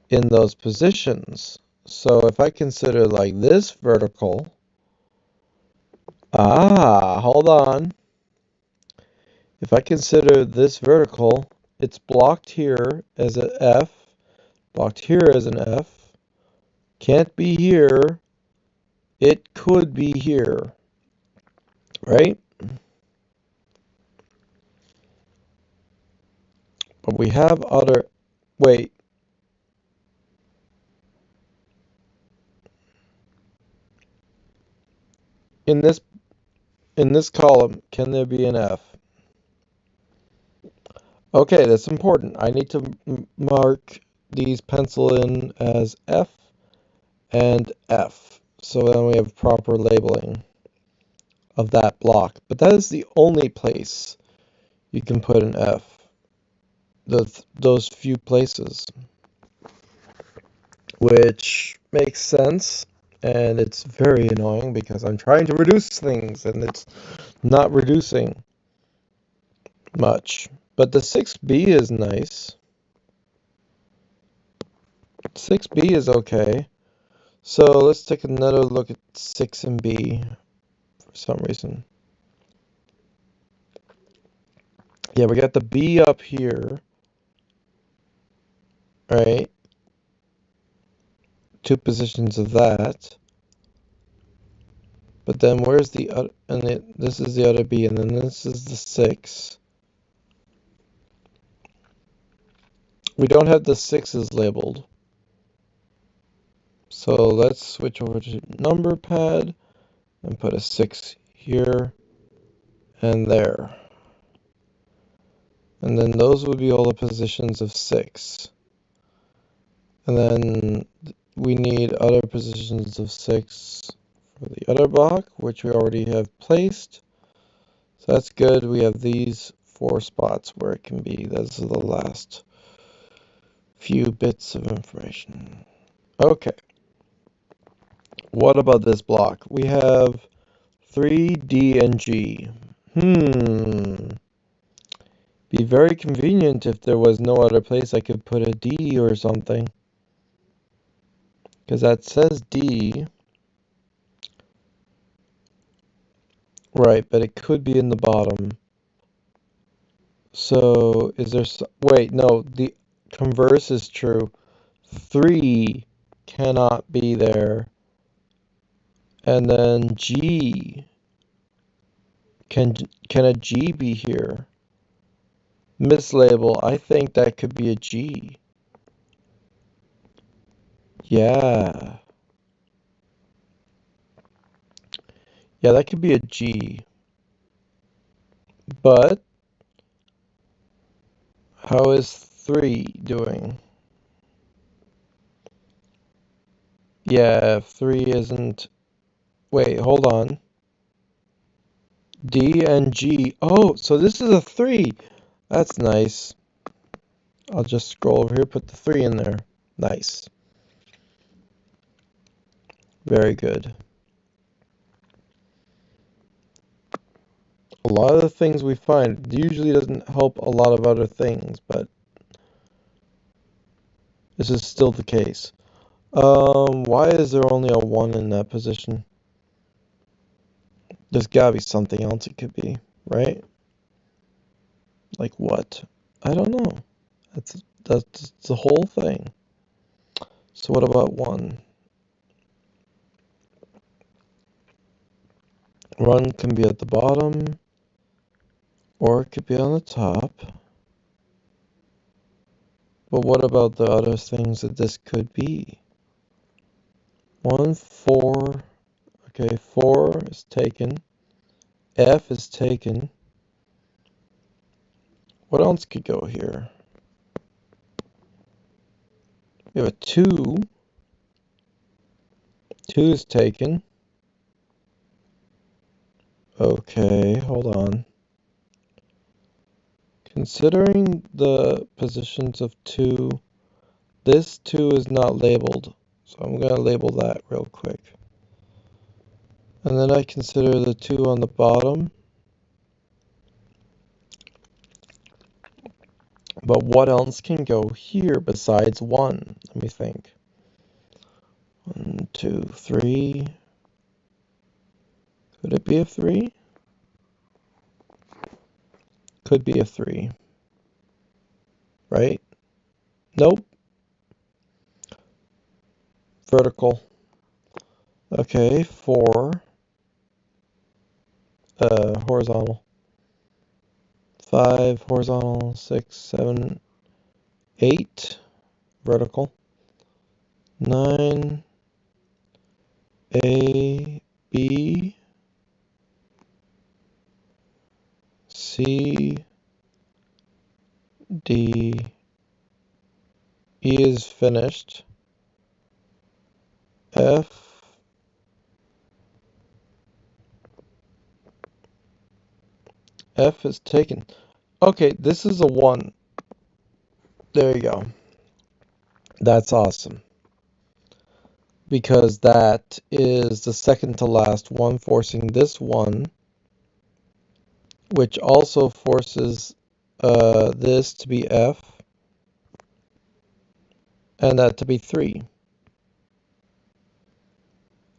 in those positions. So if I consider like this vertical, hold on. If I consider this vertical, it's blocked here as an F, blocked here as an F, can't be here, it could be here, right? But we have other, wait, in this column, can there be an F? Okay, that's important. I need to mark these pencil in as F and F. So then we have proper labeling of that block. But that is the only place you can put an F. Those few places. Which makes sense. And it's very annoying because I'm trying to reduce things and it's not reducing much. But the 6B is nice. 6B is okay. So let's take another look at 6 and B for some reason. Yeah, we got the B up here, right? 2 positions of that. But then where's the other? And this is the other B, and then this is the 6. We don't have the 6's labeled. So let's switch over to number pad and put a 6 here and there. And then those would be all the positions of 6. And then we need other positions of 6 for the other block, which we already have placed. So that's good. We have these 4 spots where it can be. Those are the last few bits of information. Okay. What about this block? We have 3, D, and G. Be very convenient if there was no other place I could put a D or something. Because that says D. Right, but it could be in the bottom. So, is there... Wait, no, the converse is true. 3 cannot be there. And then G. Can a G be here? Mislabel. I think that could be a G. Yeah. Yeah, that could be a G. But how is 3 doing? Yeah, 3 isn't... Wait, hold on. D and G. Oh, so this is a 3. That's nice. I'll just scroll over here, put the 3 in there. Nice. Very good. A lot of the things we find usually doesn't help a lot of other things, but this is still the case. Why is there only a 1 in that position? There's gotta be something else it could be, right? Like what? I don't know. That's the whole thing. So what about 1? 1 can be at the bottom, or it could be on the top. But what about the other things that this could be? 1, 4. Okay, 4 is taken. F is taken. What else could go here? We have a 2. 2 is taken. Okay, hold on. Considering the positions of 2, this 2 is not labeled. So I'm going to label that real quick. And then I consider the 2 on the bottom. But what else can go here besides 1? Let me think. 1, 2, 3. Could it be a 3? Could be a 3. Right? Nope. Vertical. Okay, 4. Horizontal. 5, horizontal. 6, 7, 8. Vertical. 9. A, B, C, D. E is finished. F. F is taken. Okay, this is a 1. There you go. That's awesome. Because that is the second to last one, forcing this 1, which also forces this to be F, and that to be 3,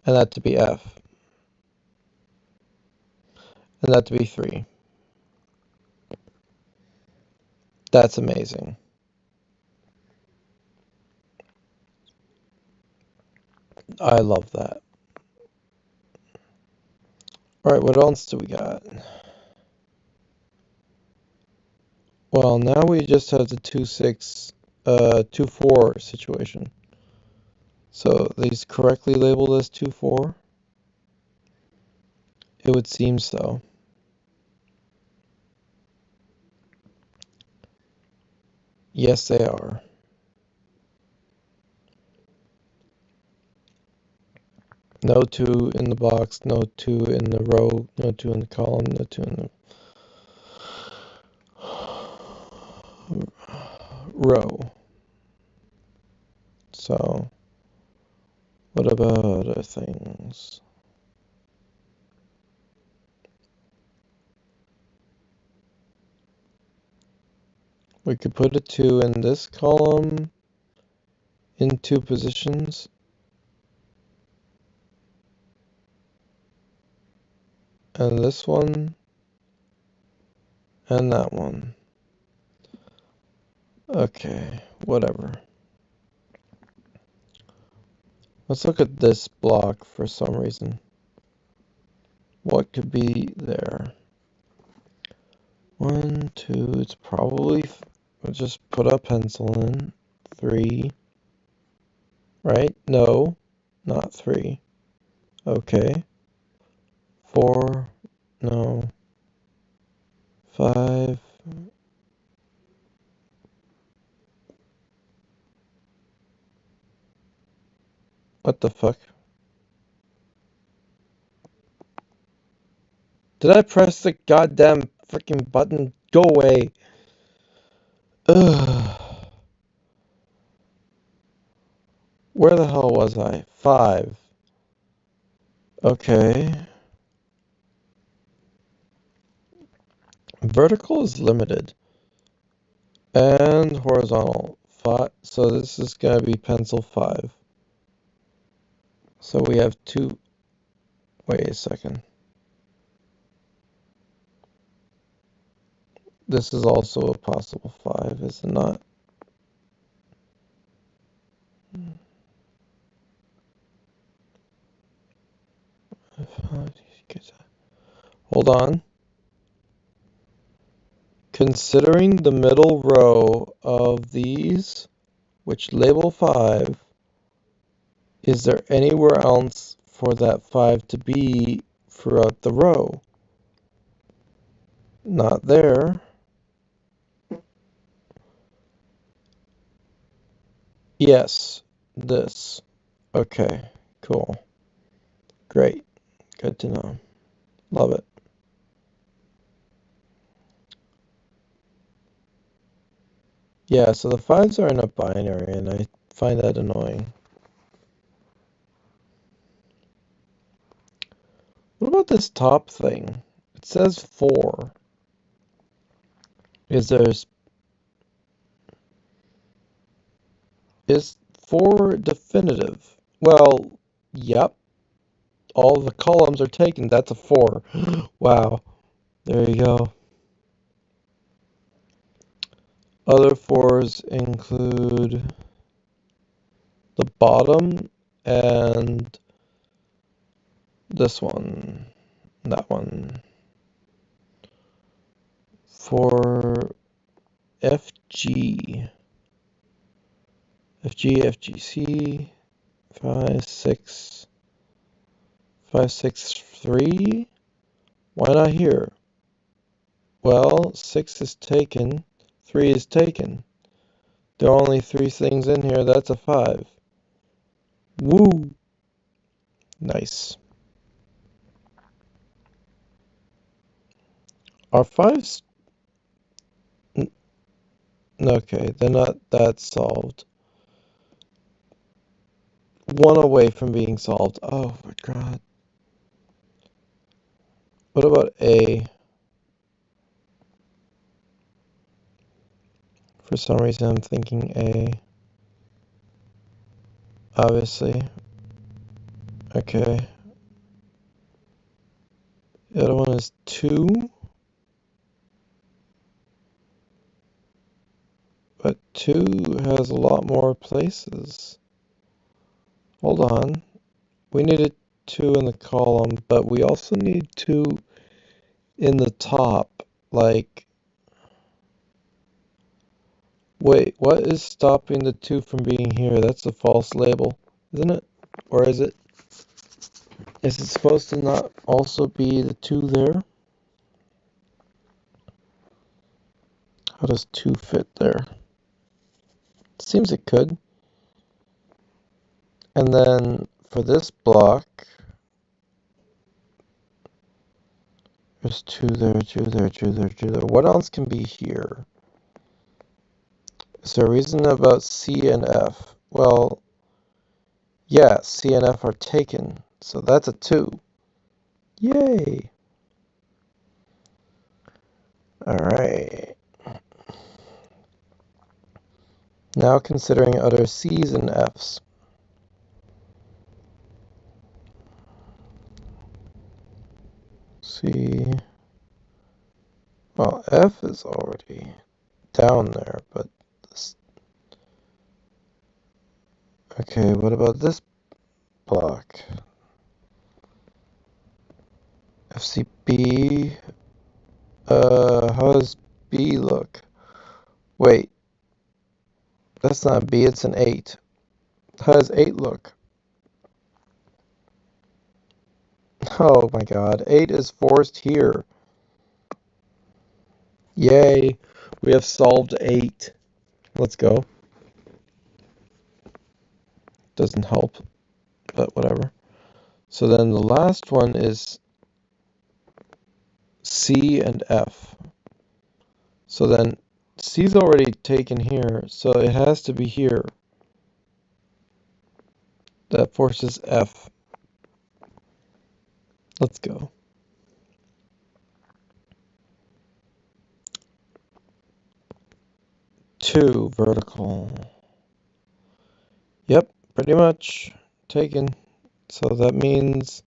and that to be F, and that to be 3. That's amazing. I love that. Alright, what else do we got? Well, now we just have the 2, 6, 2, 4 situation. So these correctly labeled as 2, 4? It would seem so. Yes, they are. No 2 in the box, no 2 in the row, no 2 in the column, no 2 in the row. So, what about other things? We could put a 2 in this column in 2 positions. And this one. And that one. Okay, whatever. Let's look at this block for some reason. What could be there? 1, 2, it's probably, we'll just put a pencil in. 3, right? No, not 3. Okay. 4, no. 5. What the fuck? Did I press the goddamn freaking button? Go away. Ugh. Where the hell was I? 5. Okay. Vertical is limited. And horizontal. 5. So this is going to be pencil 5. So we have two. Wait a second. This is also a possible 5, is it not? Hold on. Considering the middle row of these, which label 5, is there anywhere else for that 5 to be throughout the row? Not there. Yes, this. Okay, cool. Great. Good to know. Love it. Yeah, so the 5s are in a binary, and I find that annoying. What about this top thing? It says 4. Is there is 4 definitive? Well, yep. All the columns are taken. That's a 4. Wow. There you go. Other 4s include the bottom and this one. That one. For FG. FGC, 5, 6, 5, 6, 3. Why not here? Well, 6 is taken, 3 is taken. There are only 3 things in here, that's a 5. Woo! Nice. Are 5s... Okay, they're not that solved. One away from being solved. Oh my god. What about A? For some reason I'm thinking A. Obviously. Okay. The other one is 2. But 2 has a lot more places. Hold on. We needed 2 in the column, but we also need 2 in the top. Like, wait, what is stopping the 2 from being here? That's a false label, isn't it? Or is it? Is it supposed to not also be the 2 there? How does 2 fit there? Seems it could. And then for this block, there's 2 there, 2 there, 2 there, 2 there. What else can be here? Is there a reason about C and F? Well, yeah, C and F are taken, so that's a 2. Yay! Alright. Now considering other C's and F's. C. Well, F is already down there, but this... Okay, what about this block? FCB. How does B look? Wait, that's not B, it's an 8. How does 8 look? Oh my god, 8 is forced here. Yay, we have solved 8. Let's go. Doesn't help, but whatever. So then the last one is C and F. So then C's already taken here, so it has to be here. That forces F. Let's go. 2 vertical. Yep, pretty much taken. So that means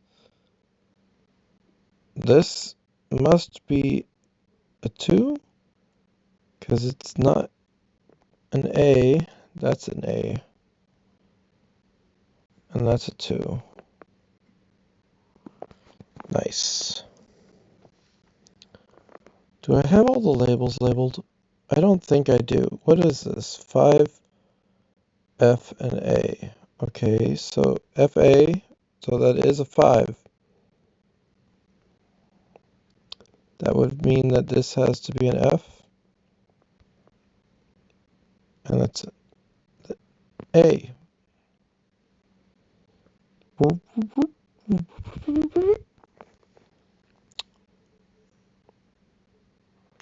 this must be a 2, because it's not an A. That's an A. And that's a 2. Nice. Do I have all the labels labeled? I don't think I do. What is this? 5, F, and A. Okay, so FA, so that is a 5. That would mean that this has to be an F. And that's A.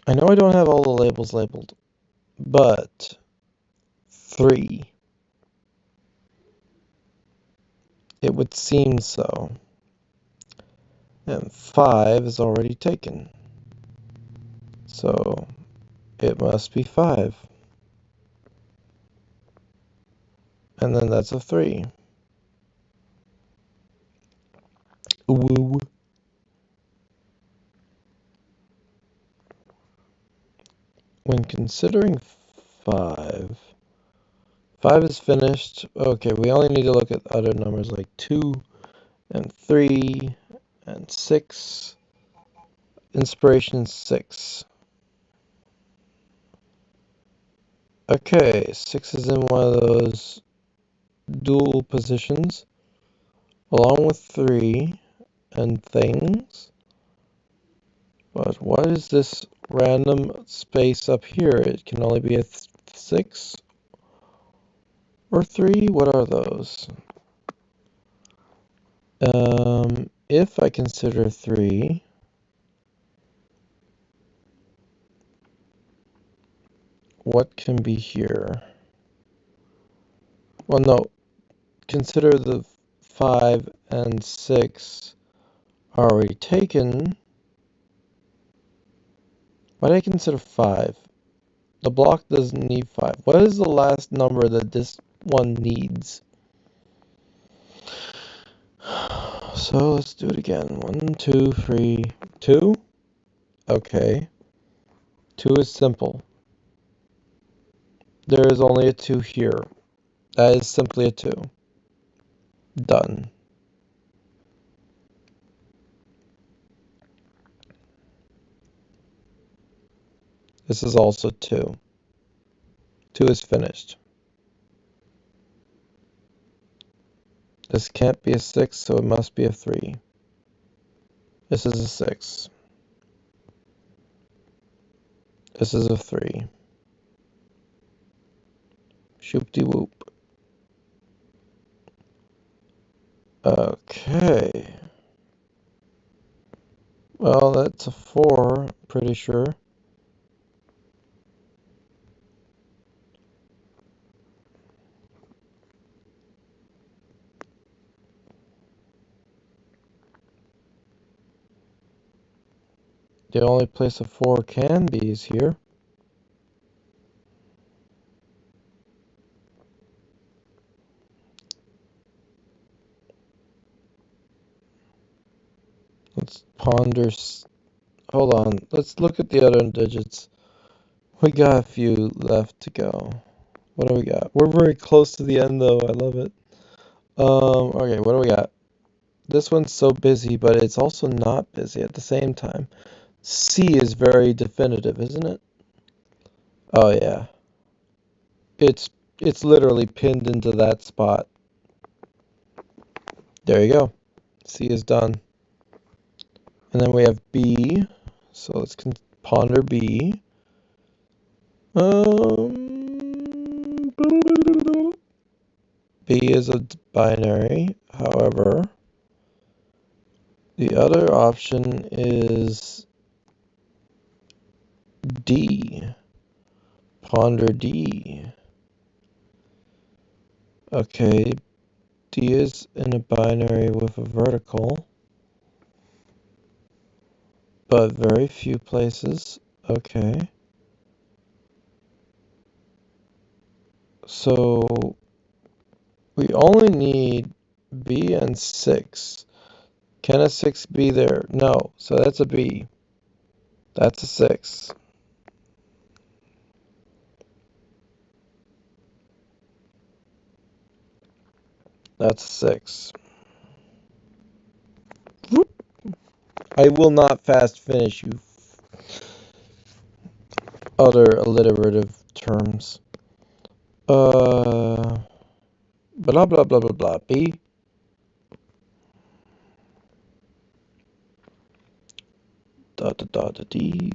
I know I don't have all the labels labeled, but 3. It would seem so. And 5 is already taken. So it must be 5. And then that's a 3. Woo. When considering 5, 5 is finished. Okay, we only need to look at other numbers like 2 and 3 and 6. Inspiration 6. Okay, 6 is in one of those dual positions, along with 3 and things. But what is this random space up here? It can only be a 6 or 3? What are those? If I consider 3, what can be here? Well, no, consider the 5 and 6 are already taken. Why did I consider 5? The block doesn't need 5. What is the last number that this one needs? So let's do it again. 1, 2, 3, 2? Okay. 2 is simple. There is only a 2 here. That is simply a 2. Done. This is also 2. 2 is finished. This can't be a 6, so it must be a 3. This is a 6. This is a 3. Shoop-de-whoop. Okay. Well, that's a 4, pretty sure. The only place a 4 can be is here. Let's ponder. Hold on. Let's look at the other digits. We got a few left to go. What do we got? We're very close to the end, though. I love it. Okay, what do we got? This one's so busy, but it's also not busy at the same time. C is very definitive, isn't it? Oh yeah. It's literally pinned into that spot. There you go. C is done. And then we have B. So let's ponder B. B is a binary. However, the other option is D. Ponder D. Okay, D is in a binary with a vertical, but very few places. Okay. So we only need B and 6. Can a 6 be there? No. So that's a B. That's a 6. That's a 6. Whoop. I will not fast finish, you other alliterative terms. Blah blah blah blah blah. B. Dot dot dot dot D.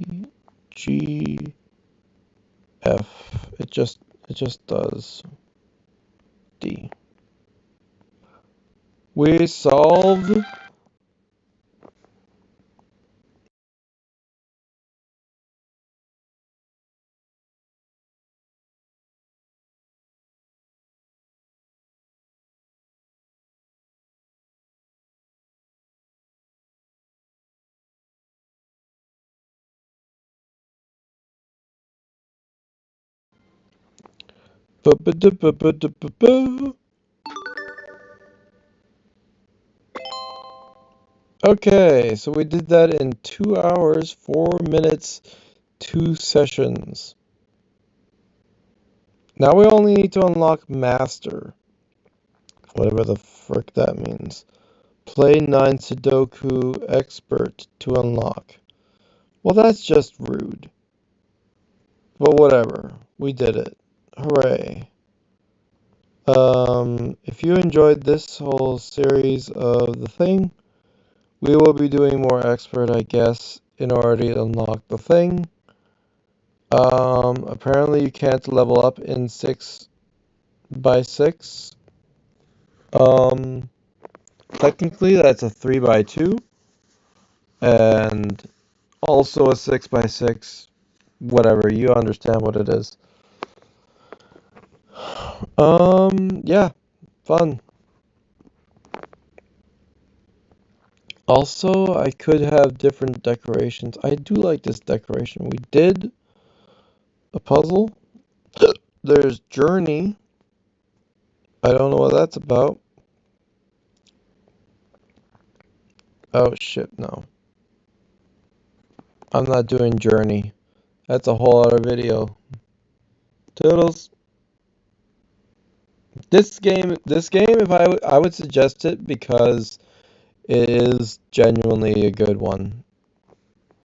G. F. It just does. D. We solved. Okay, so we did that in 2 hours, 4 minutes, 2 sessions. Now we only need to unlock Master, whatever the frick that means. Play 9 Sudoku Expert to unlock. Well, that's just rude. But whatever, we did it. Hooray. If you enjoyed this whole series of the thing, we will be doing more expert, I guess, in order to unlock the thing. Apparently you can't level up in 6 by 6. Technically that's a 3 by 2, and also a 6 by 6. Whatever, you understand what it is. Yeah, fun. Also, I could have different decorations. I do like this decoration. We did a puzzle. There's Journey. I don't know what that's about. Oh shit, no. I'm not doing Journey. That's a whole other video. Toodles. This game, if I would suggest it because it is genuinely a good one.